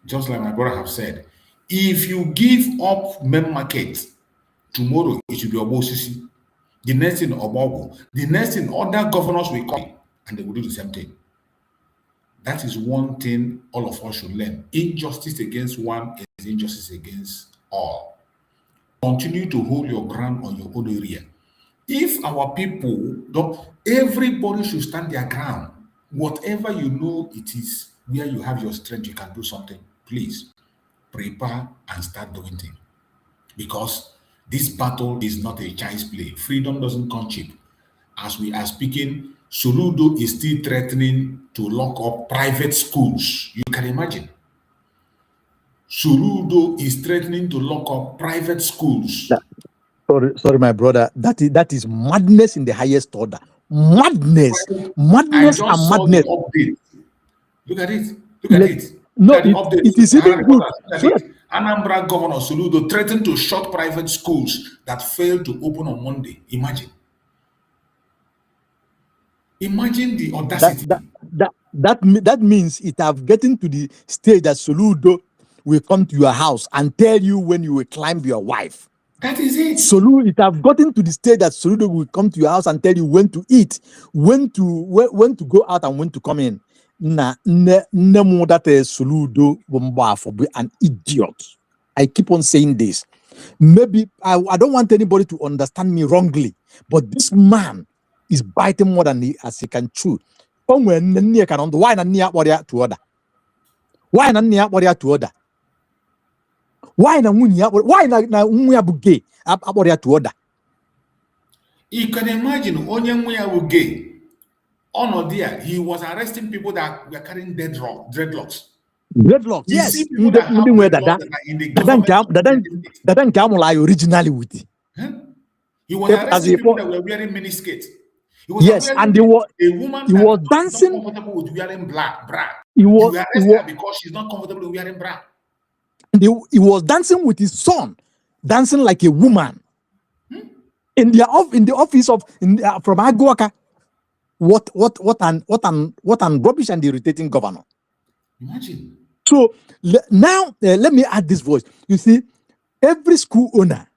Just like my brother have said, if you give up main market, tomorrow it should be Obosisi. The next thing Obogo. The next thing other governors will come and they will do the same thing. That is one thing all of us should learn. Injustice against one is injustice against all. Continue to hold your ground on your own area. If our people don't, everybody should stand their ground. Whatever you know it is, where you have your strength, you can do something. Please prepare and start doing things. Because this battle is not a child's play. Freedom doesn't come cheap. As we are speaking, Soludo is still threatening to lock up private schools. You can imagine. Soludo is threatening to lock up private schools. Sorry, my brother. That is madness in the highest order. Madness and madness. Update. Look at it. Look at it. No, it is even good. Anambra Governor Soludo threatened to shut private schools that failed to open on Monday. Imagine the audacity. That means it have gotten to the stage that Soludo will come to your house and tell you when you will climb your wife. That is it. It have gotten to the stage that Soludo will come to your house and tell you when to eat, when to go out and when to come in. That Soludo will be an idiot. I keep on saying this. Maybe I don't want anybody to understand me wrongly, but this man is biting more than as he can chew. Why not near to order? Why not near to order? Why na munya buge aboria to order? You can imagine onye munya buge. On there, he was arresting people that were carrying dreadlocks. Dreadlocks, yes. See people that have dreadlocks that are in the government. Originally with it. He was arresting people that were wearing miniskirts. Yes, and a woman he was dancing. Not comfortable with wearing bra. He arrested her because she's not comfortable with wearing bra. He was dancing with his son, dancing like a woman. In the office of from Aguaka. What an rubbish and irritating governor. Imagine. So now let me add this voice. You see, every school owner,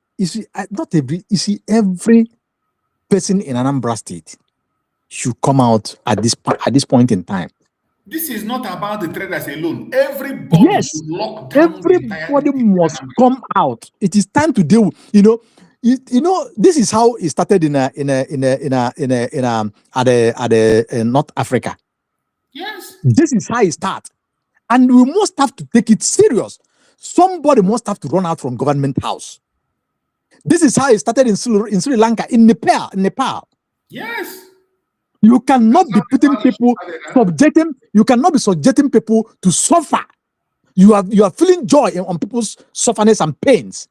every person in Anambra State should come out at this point in time. This is not about the traders alone. Everybody Yes, should lock down the entire everybody must come out. It is time to deal. This is how it started in North Africa. Yes. This is how it starts, and we must have to take it serious. Somebody must have to run out from government house. This is how it started in Sri Lanka, in Nepal. Yes. You cannot be putting people, you cannot be subjecting people to suffer. You are feeling joy on people's sufferness and pains.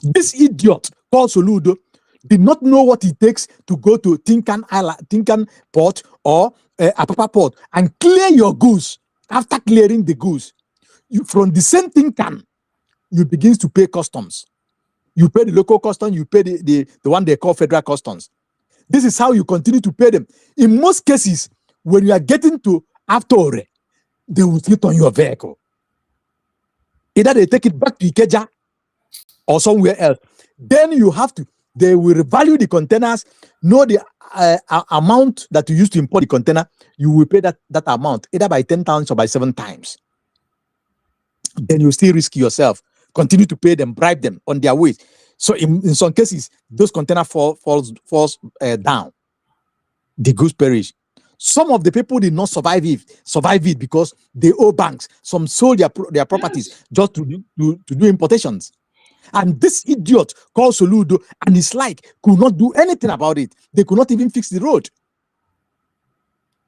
This idiot called Soludo did not know what it takes to go to Tinkan port or Apapa port and clear your goods. After clearing the goods, from the same Tinkan, you begin to pay customs. You pay the local customs, you pay the one they call federal customs. This is how you continue to pay them. In most cases, when you are getting to Aftore, they will hit on your vehicle. Either they take it back to Ikeja or somewhere else. Then they will revalue the containers, know the amount that you used to import the container, you will pay that amount, either by 10 times or by 7 times. Then you still risk yourself. Continue to pay them, bribe them on their way. So in some cases, those containers falls down. The goods perish. Some of the people did not survive it because they owe banks. Some sold their properties just to do importations. And this idiot called Soludo and his like could not do anything about it. They could not even fix the road.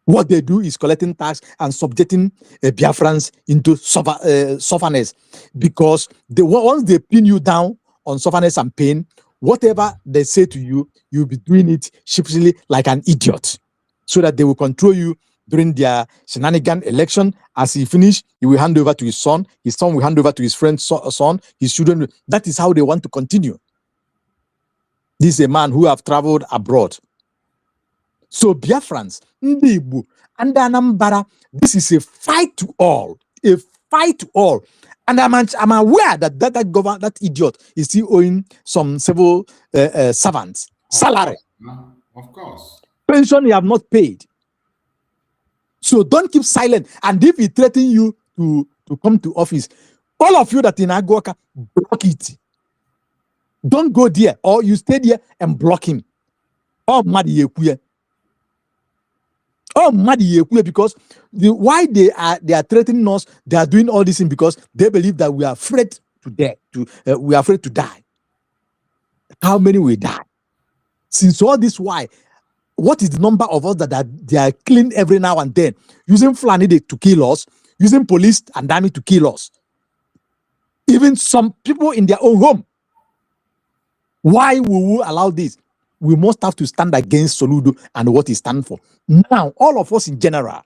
What they do is collecting tax and subjecting Biafrans into sufferness, because once they pin you down on sufferness and pain, whatever they say to you, you'll be doing it sheepishly like an idiot, so that they will control you during their shenanigan election. As he finish, he will hand over to his son will hand over to his friend's son, his children. That is how they want to continue. This is a man who have traveled abroad. So Biafrans, Ndi Igbo, and Anambra, this is a fight to all. A fight to all. And I'm aware that idiot is still owing some civil servants salary. Of course. Pension you have not paid. So don't keep silent. And if he threatens you to come to office, all of you that in Agoka, block it. Don't go there, or you stay there and block him. Oh, Madi Yekuye. Oh, Madi Yekuye, because why they are threatening us, they are doing all this thing because they believe that we are afraid to death. We are afraid to die. How many will die? Since all this, why? What is the number of us that they are killing every now and then, using Fulani to kill us, using police and army to kill us, even some people in their own home? Why will we allow this? We must have to stand against Soludo and what he stands for. Now, all of us in general.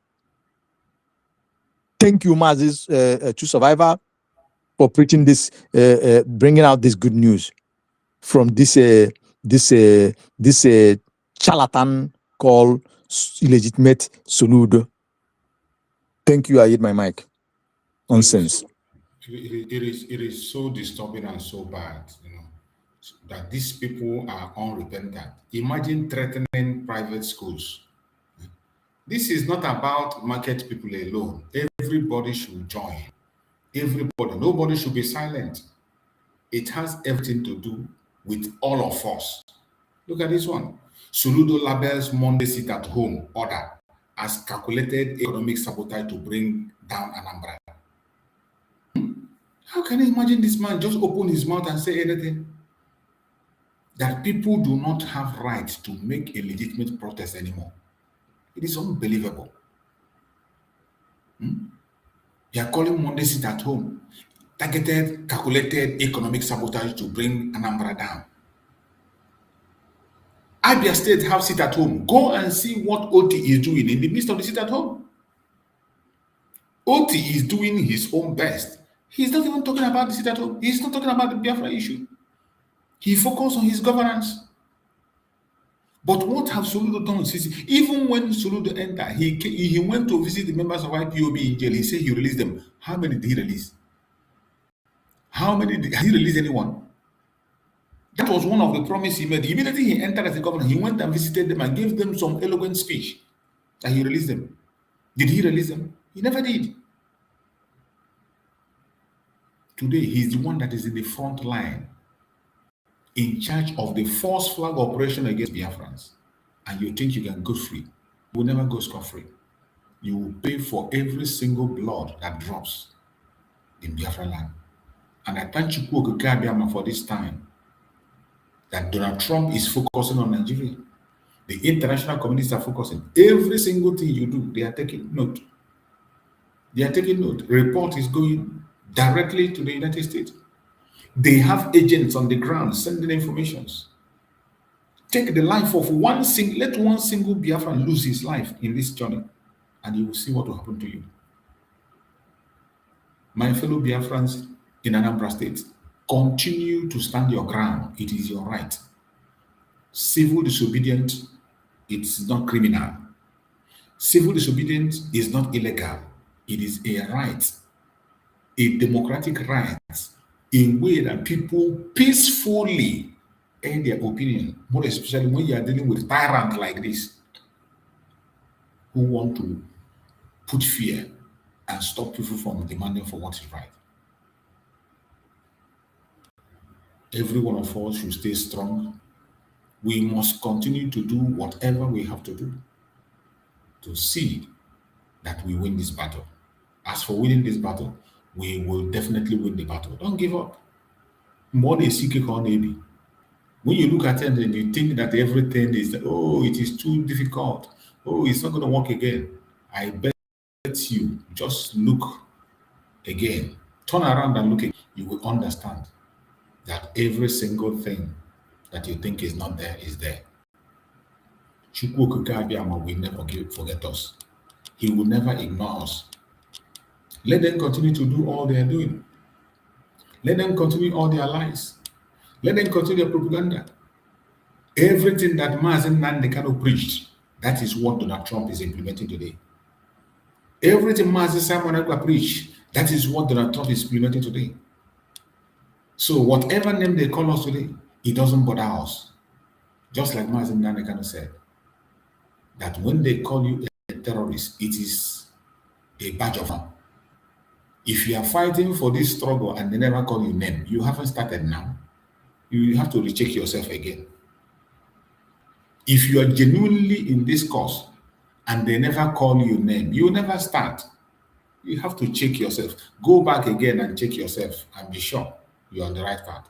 Thank you, Mazi, True Survivor, for preaching this, bringing out this good news from this charlatan called illegitimate Soludo. Thank you. I hit my mic. Nonsense. It is so disturbing and so bad, that these people are unrepentant. Imagine threatening private schools. This is not about market people alone. Everybody should join. Everybody. Nobody should be silent. It has everything to do with all of us. Look at this one. Soludo labels Monday sit at home order as calculated economic sabotage to bring down Anambra. How can you imagine this man just open his mouth and say anything? That people do not have right to make a legitimate protest anymore. It is unbelievable. They are calling Monday sit at home targeted, calculated economic sabotage to bring Anambra down. Abia State have sit at home. Go and see what OT is doing in the midst of the sit at home. OT is doing his own best. He's not even talking about the sit at home. He's not talking about the Biafra issue. He focused on his governance. But what have Soludo done since? Even when Soludo entered, he went to visit the members of IPOB in jail. He said he released them. How many did he release? How many did he release anyone? That was one of the promises he made. Immediately he entered as a governor, he went and visited them and gave them some eloquent speech that he released them. Did he release them? He never did. Today, he's the one that is in the front line, in charge of the false flag operation against Biafrans. And you think you can go free. You will never go scot-free. You will pay for every single blood that drops in Biafra land. And I thank Chukwu Okike for this time that Donald Trump is focusing on Nigeria. The international communities are focusing. Every single thing you do, they are taking note. They are taking note. Report is going directly to the United States. They have agents on the ground sending informations. Take the life of let one single Biafran lose his life in this journey, and you will see what will happen to you. My fellow Biafrans in Anambra State, continue to stand your ground. It is your right. Civil disobedience, it's not criminal. Civil disobedience is not illegal. It is a right, a democratic right, in way that people peacefully air their opinion, more especially when you are dealing with tyrants like this, who want to put fear and stop people from demanding for what is right. Every one of us should stay strong. We must continue to do whatever we have to do to see that we win this battle. As for winning this battle, we will definitely win the battle. Don't give up. More than seeking on maybe. When you look at it and you think that everything is, oh, it is too difficult. Oh, it's not going to work again. I bet you just look again. Turn around and look again. You will understand that every single thing that you think is not there is there. Chukwu Okike Abiama will never forget us. He will never ignore us. Let them continue to do all they are doing. Let them continue all their lies. Let them continue their propaganda. Everything that Mazi Nnamdi Kanu preached, that is what Donald Trump is implementing today. Everything Mazi Simon Ekpa preached, that is what Donald Trump is implementing today. So whatever name they call us today, it doesn't bother us. Just like Mazi Nnamdi Kanu said, that when they call you a terrorist, it is a badge of honor. If you are fighting for this struggle and they never call you name, you haven't started now. You have to recheck yourself again. If you are genuinely in this cause and they never call you name, you never start. You have to check yourself. Go back again and check yourself and be sure you're on the right path.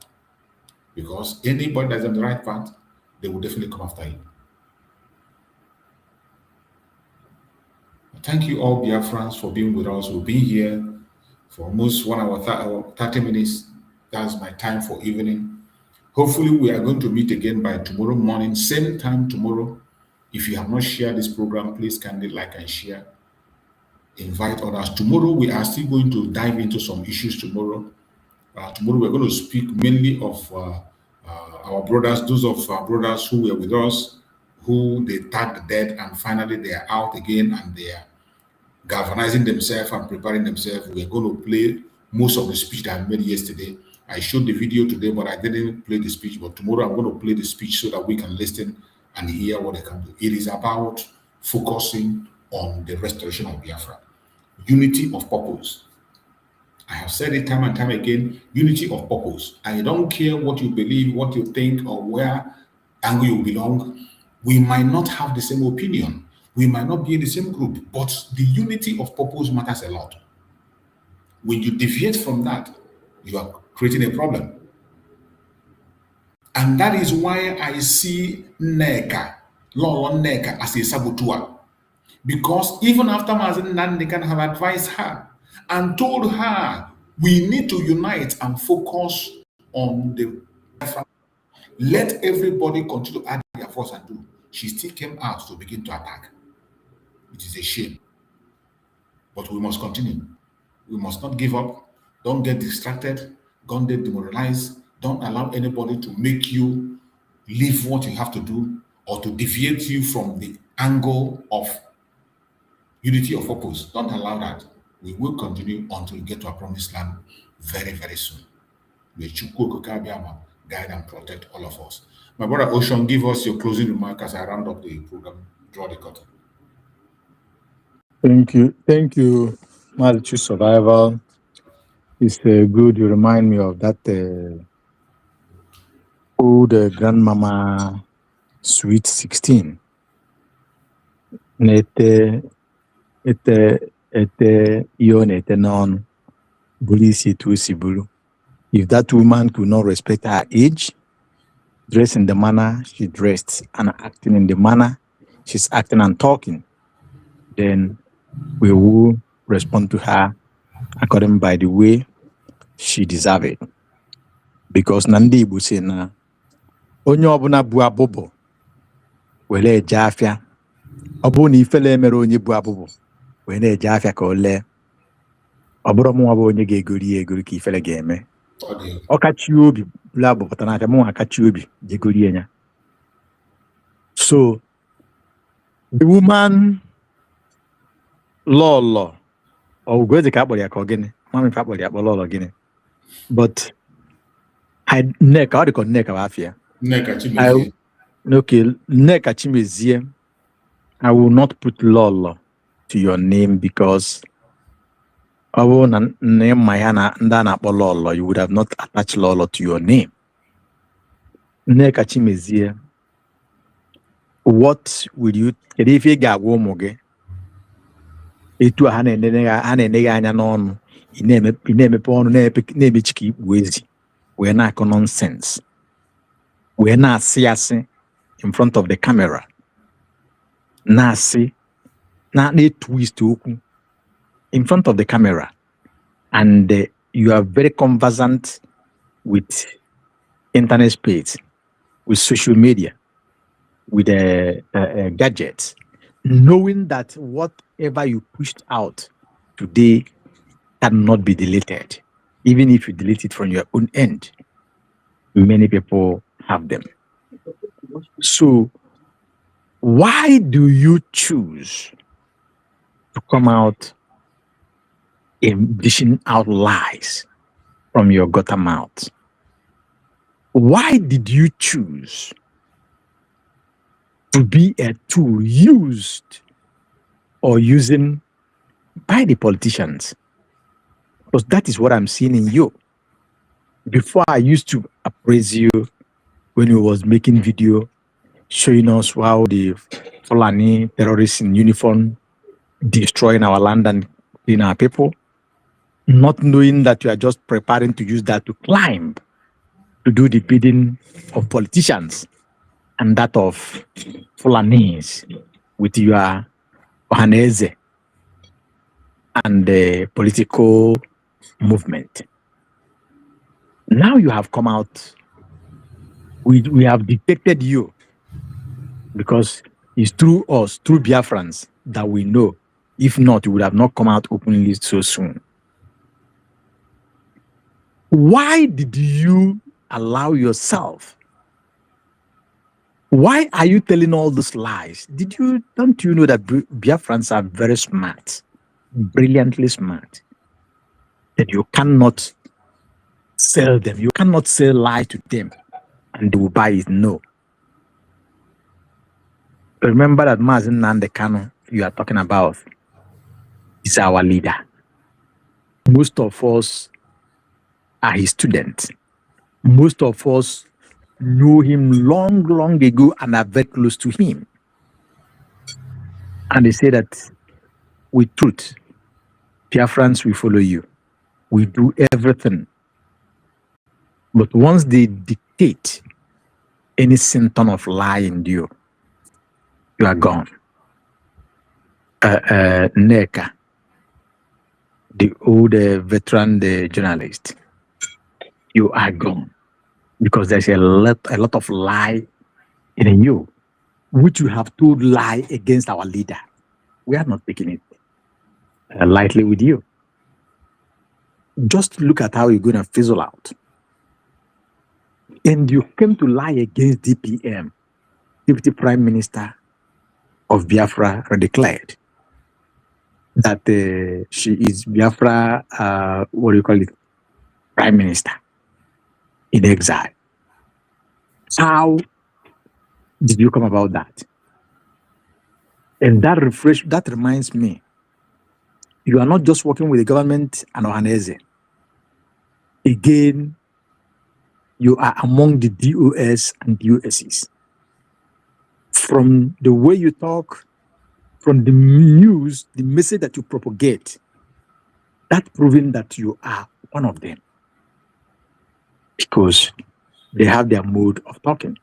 Because anybody that's on the right path, they will definitely come after you. Thank you all, Biafrans, for being with us. We've been here for almost 1 hour, 30 minutes. That's my time for evening. Hopefully, we are going to meet again by tomorrow morning, same time tomorrow. If you have not shared this program, please kindly like and share. Invite others. Tomorrow, we are still going to dive into some issues tomorrow. Tomorrow, we're going to speak mainly of our brothers, those of our brothers who were with us, who they tagged dead, and finally they are out again and they are galvanizing themselves and preparing themselves. We're going to play most of the speech that I made yesterday. I showed the video today, but I didn't play the speech. But tomorrow I'm going to play the speech so that we can listen and hear what they can do. It is about focusing on the restoration of Biafra. Unity of purpose. I have said it time and time again, unity of purpose. I don't care what you believe, what you think, or where angle you belong. We might not have the same opinion. We might not be in the same group, but the unity of purpose matters a lot. When you deviate from that, you are creating a problem. And that is why I see Lolo Nneka, as a saboteur. Because even after Mazi Nnamdi Kanu have advised her and told her, we need to unite and focus on the let everybody continue to add their force and do. She still came out to begin to attack. It is a shame. But we must continue. We must not give up. Don't get distracted. Don't get demoralized. Don't allow anybody to make you leave what you have to do or to deviate you from the angle of unity of purpose. Don't allow that. We will continue until we get to our promised land very, very soon. May Chukwu Okike Abiama guide and protect all of us. My brother Ocean, give us your closing remark as I round up the program. Draw the curtain. Thank you, Mazi Survival. It's good you remind me of that old grandmama Sweet 16. Nete iyo nete non bulisi tu sibulu. If that woman could not respect her age, dress in the manner she dressed, and acting in the manner she's acting and talking, then we will respond to her according by the way she deserves it. Because Nandi Igbo say na onye ọbụla bu abụbụ were eje afịa, ọ bụrụ na ifele mere onye bu abụbụ wee na-eje afịa ka o lee, ọ bụrụ mụnwa bụ onye ga-egori ya egori ka ifele ga-eme. Ọ kachi obi bụla abụpụta n'afịa, mụnwa akachi obi jegorie ya. So the woman lọlọ ọgwụgweze ka akpọrọ ya ka ọ gịnị, mama ife akpọrọ ya akpọ lọlọ gịnị, but Nneka, ọ dịka Nneka bụ afịa. Okay, Nneka Chimezie, I will not put lọlọ to your name because you would have not attached lọlọ to your name. Nneka Chimezie, what will you if you get womoge? Etu ha na-enega anya n'ọnụ, na-emepe ọnụ na-eme chiki ikpu ezi wee na-akọ nonsense, wee na-asị asị in front of the camera, na-asị na-twist okwu in front of the camera, and you are very conversant with internet space, with social media, with gadgets, knowing that whatever you pushed out today cannot be deleted. Even if you delete it from your own end, many people have them. So why do you choose to come out and dishing out lies from your gutter mouth? Why did you choose to be a tool used or using by the politicians? Because that is what I'm seeing in you. Before, I used to appraise you when you was making video showing us how the Fulani terrorists in uniform destroying our land and killing our people, not knowing that you are just preparing to use that to climb, to do the bidding of politicians and that of Fulanis with your Ohaneze and the political movement. Now you have come out, we have detected you, because it's through us, through Biafrans, that we know. If not, you would have not come out openly so soon. Why did you allow yourself? Why are you telling all these lies? Don't you know that Biafrans are very smart, brilliantly smart, that you cannot sell them. You cannot sell lies to them and they will buy it. No. Remember that Mazi Nnamdi Kanu you are talking about is our leader. Most of us are his students. Most of us know him long ago and are very close to him. And they say that with truth, Biafrans will follow you. We do everything. But once they dictate any symptom of lie in you, you are gone. Nneka, the old veteran journalist, you are gone. Because there's a lot of lie in you, which you have told lie against our leader. We are not taking it lightly with you. Just look at how you're going to fizzle out. And you came to lie against DPM, Deputy Prime Minister of Biafra, declared that she is Biafra, Prime Minister in exile. How did you come about that? And that reminds me, you are not just working with the government and Ohanese. Again, you are among the DOS and DOSs. From the way you talk, from the news, the message that you propagate, that's proving that you are one of them. Because they have their mode of talking.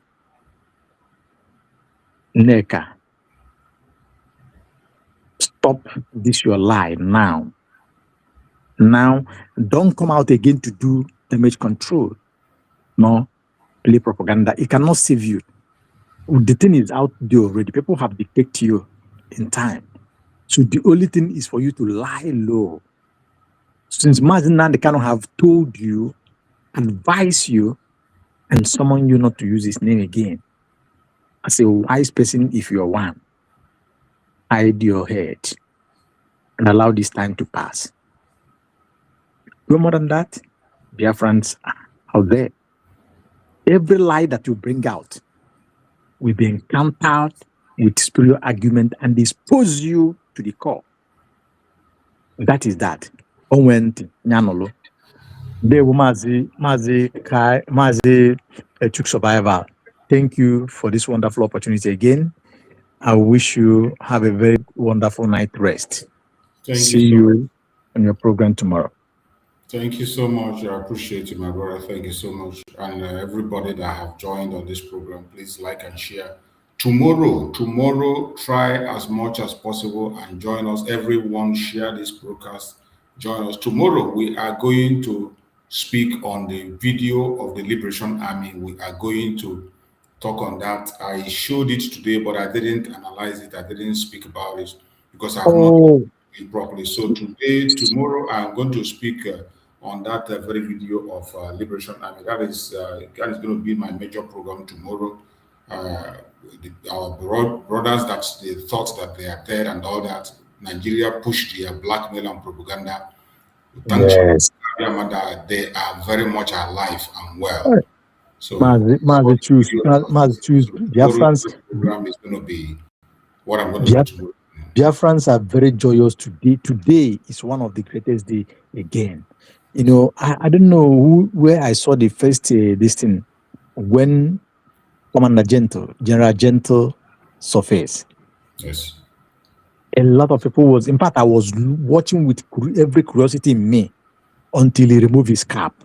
Neka, stop this your lie now. Now, don't come out again to do damage control. No, play propaganda. It cannot save you. The thing is out there already. People have dictated to you in time. So the only thing is for you to lie low. Since Mazi Nnamdi Kanu have told you, advise you, and summon you not to use his name again. As a wise person, if you are one, hide your head and allow this time to pass. No more than that, Biafrans are out there. Every lie that you bring out will be encountered with spiritual argument and expose you to the core. That is that. Onwenti Nyanolo. They were Mazi Chuk Survivor. Thank you for this wonderful opportunity again. I wish you have a very wonderful night rest. See you on your program tomorrow. Thank you so much. I appreciate you, my brother. Thank you so much. And everybody that have joined on this program, please like and share. Tomorrow, try as much as possible and join us. Everyone share this broadcast. Join us. Tomorrow, we are going to speak on the video of the Liberation Army. We are going to talk on that. I showed it today, but I didn't analyze it. I didn't speak about it because I have not it properly. So tomorrow, I'm going to speak on that very video of Liberation Army. That is going to be my major program tomorrow. Our brothers that they thought that they are dead and all that. Nigeria pushed their blackmail and propaganda. Thanks to they are very much alive and well. So Mazi choose Biafrans program is going to be what I'm going to do tomorrow. Biafrans are very joyous today. Today is one of the greatest day again. You know, I don't know where I saw the first this thing when Commander General Gentle surfaced. Yes. A lot of people was, in fact, I was watching with every curiosity in me until he removed his cap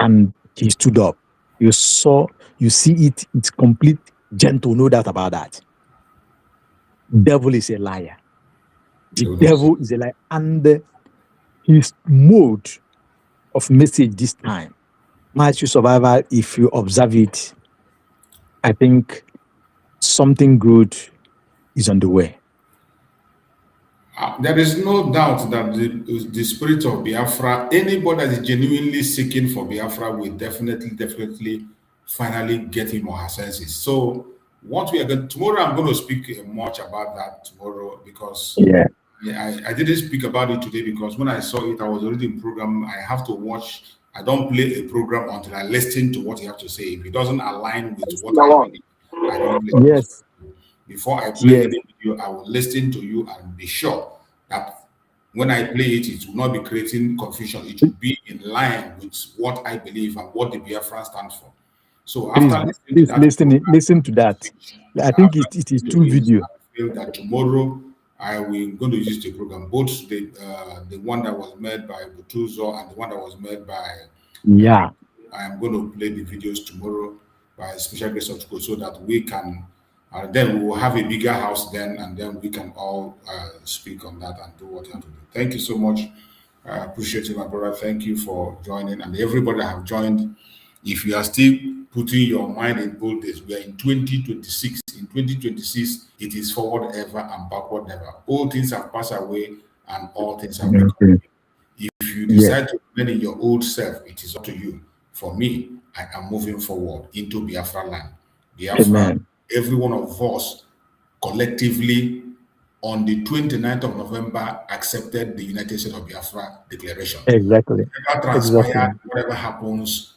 and he stood up. You see it, it's complete gentle, no doubt about that. Devil is a liar. The devil is a liar. And his mode of message this time, Mazi Survivor, if you observe it, I think something good is on the way. There is no doubt that the spirit of Biafra, anybody that is genuinely seeking for Biafra will definitely finally get him or her senses. So what we are going tomorrow, I'm going to speak much about that tomorrow because I didn't speak about it today because when I saw it, I was already in program. I have to watch. I don't play a program until I listen to what you have to say. If it doesn't align with what I believe, I don't play. Yes. Before I play any video, I will listen to you and be sure that when I play it, it will not be creating confusion. It will be in line with what I believe and what the Biafran stands for. So after listen to that. I think it is two videos. I feel that tomorrow I will going to use the program, both the one that was made by Butuzo and the one that was made by I am going to play the videos tomorrow by Special Grace of God so that we can then we will have a bigger house then, and then we can all speak on that and do what you have to do. Thank you so much. I appreciate you, my brother. Thank you for joining, and everybody that have joined. If you are still putting your mind in old days, we are in 2026. In 2026, it is forward ever and backward never. All things have passed away, and all things have become. If you decide to remain in your old self, it is up to you. For me, I am moving forward into Biafra land. Biafra. Every one of us collectively on the 29th of November accepted the United States of Biafra declaration. Exactly. Whatever transpired, whatever happens,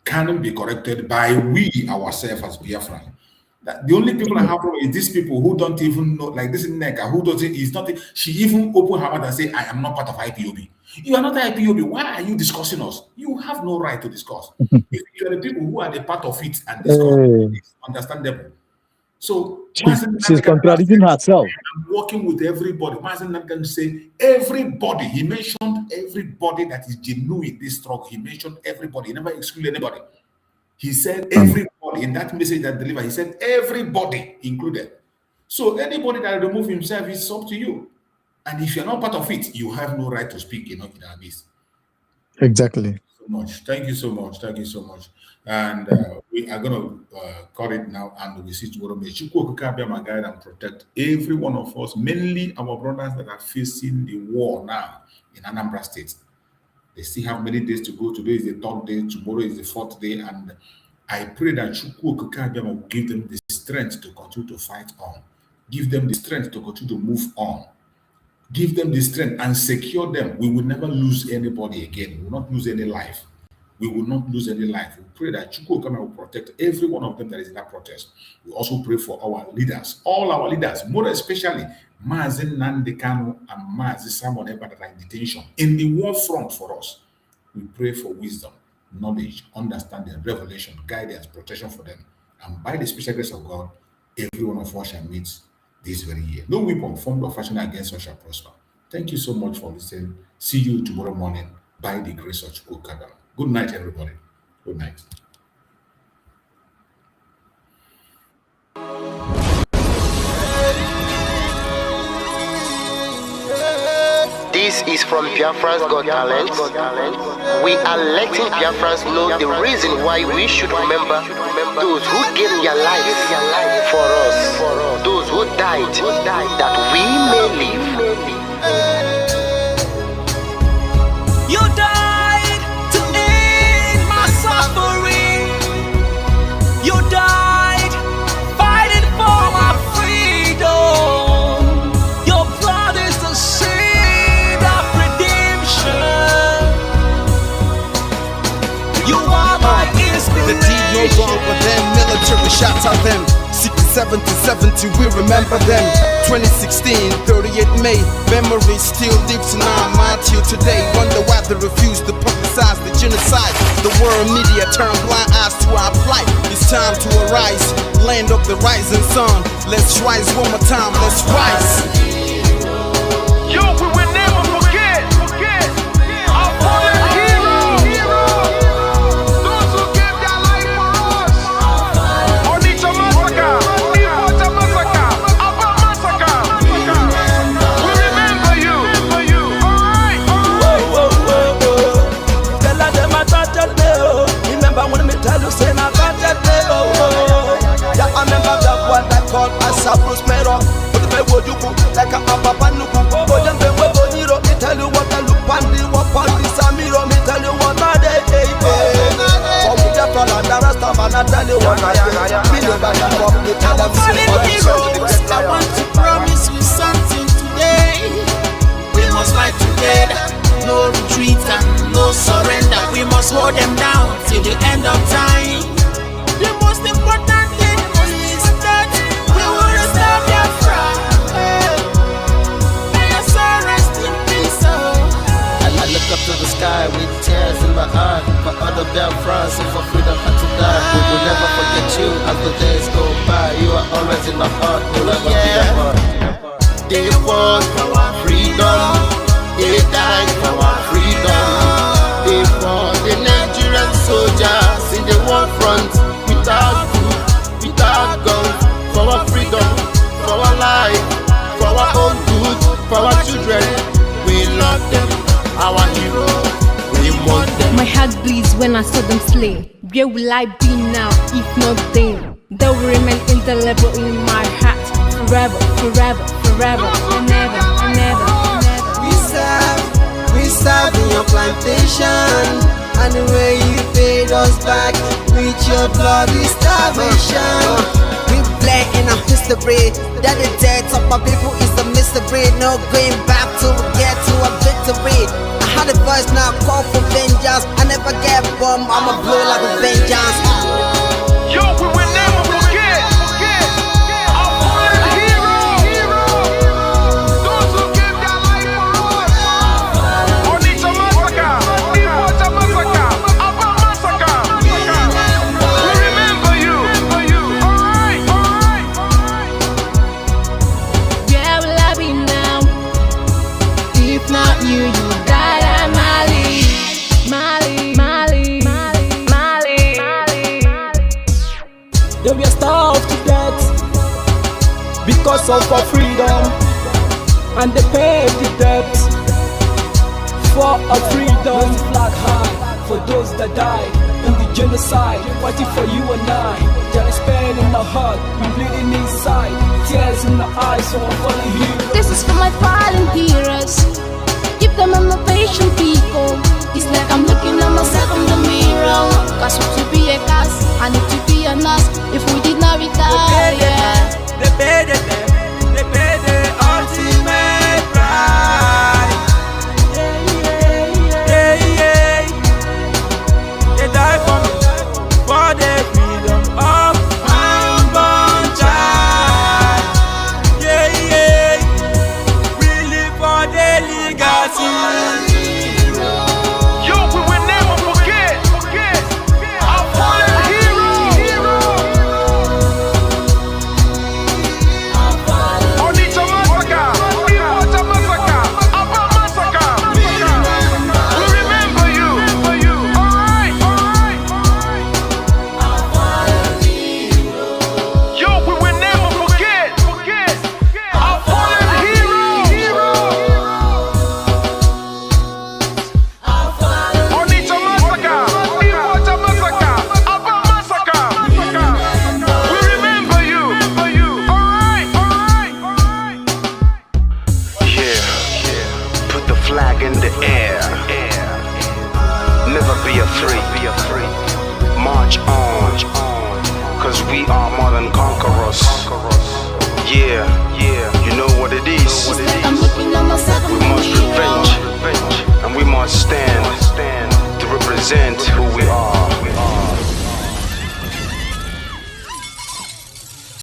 can be corrected by we ourselves as Biafran. That the only people I have is these people who don't even know, like this Neka, who doesn't, is not, she even opened her mouth and say, I am not part of IPOB. You are not IPOB. Why are you discussing us? You have no right to discuss. If you are the people who are the part of it and discuss, it's understandable. So she's contradicting herself. I'm working with everybody. Mazi Nnamdi Kanu say everybody. He mentioned everybody that is genuine in this struggle. He mentioned everybody. He never excluded anybody. He said everybody in that message that delivered. He said everybody included. So anybody that remove himself is up to you. And if you're not part of it, you have no right to speak. In Abyss. Exactly. Thank you so much. Thank you so much. And we are going to cut it now, and we see tomorrow. May Chukwu my guide and protect every one of us, mainly our brothers that are facing the war now in Anambra State. They still have many days to go. Today is the 3rd day, tomorrow is the 4th day, and I pray that Chukwu will give them the strength to continue to fight on. Give them the strength to continue to move on. Give them the strength and secure them. We will never lose anybody again. We will not lose any life. We will not lose any life. We pray that Chukwu will protect every one of them that is in that protest. We also pray for our leaders, all our leaders, more especially Mazi Nnamdi Kanu and Mazi Simon that are in detention in the war front for us. We pray for wisdom, knowledge, understanding, revelation, guidance, protection for them. And by the special grace of God, every one of us shall meet this very year. No weapon formed or fashioned against us shall prosper. Thank you so much for listening. See you tomorrow morning by the grace of Chukwu. Good night, everybody. Good night. This is from Biafrans Got Talent. We are letting Biafrans know the reason why we should remember those who gave their lives for us, those who died, that we may live. You died to end my suffering. You died fighting for my freedom. Your blood is the seed of redemption. You are my inspiration. The deed no wrong, but them military shots at them. 67 to 70, we remember them. 2016, 38 May, memory still lives in our mind till today. Wonder why they refuse to publicize the genocide. The world media turn blind eyes to our plight. It's time to arise, land of the rising sun. Let's rise one more time, let's rise. Yo, we will never forget our fallen heroes. Those who gave their life for us. Onitsha massacre, Ipocha massacre, Aba massacre. We remember you. Alright. Tell them I touched me. Remember when me tell you say I touched me. Yeah, I remember that one that called us a Bruce Mero. But the way you go like a papa nuku. But them they were bonito. Me tell you what I look pandi, what pandi Samiro. Me tell you what I day. For me just all the rest of man I tell you what I do. Me know that you come me tell them heroes, I want to promise you something today. We must fight together, no retreat and no surrender. We must hold them down till the end of time. The most important thing is that we will restore Biafra. May your soul rest in peace. I look up to the sky with tears in my eyes for other Biafrans and for freedom had to die. We will never forget you as the days go by. You are always in my heart, we'll never be apart. They fought for our freedom, they died for our freedom. They fought the Nigerian soldiers in the war front without food, without guns, for our freedom, for our life, for our own good, for our children. We love them, our heroes, we want them. My heart bleeds when I saw them slay. Where will I be now if not then? They will remain indelible in my heart forever, forever, forever, and ever, and ever, and ever. We serve in your plantation, and the way you paid us back with your bloody starvation. We bled in our history. history. That the death of my people is a mystery. No going back to get to a victory. I had a voice now call for vengeance. I never get bomb, I'ma blow like a vengeance. Yo, we will never forget our fallen heroes. Those who gave their life for us. Onitsha massacre, Ibocha massacre, Aba massacre. We remember you. Alright. Where will I be now? If not you, you died at Mali. They were starved to death because of our freedom, and they paid the debt for our freedom. Flag high for those that died in the genocide, fighting for you and I. There is pain in the heart, we bleeding inside, tears in the eyes, so I'm falling here. This is for my fallen heroes. Give them a motivation, people. It's like I'm looking at myself in the mirror. Cause to be a cast, I need to be a nurse. If we did not retire, They paid the ultimate price. They died for the freedom of my unborn child. We live for the legacy. Yo, we will never forget our fallen heroes. Onitsha massacre, Ibocha massacre, Aba massacre. We remember you. Alright. Yo, we will never forget our fallen heroes. Onitsha massacre, Ibocha massacre, Aba massacre. We remember you. Alright. Yeah, put the flag in the air. Never be afraid. March on, cause we are more than conquerors. Yeah, you know what it is. I'm looking at myself in We the must mirror. revenge, and we must stand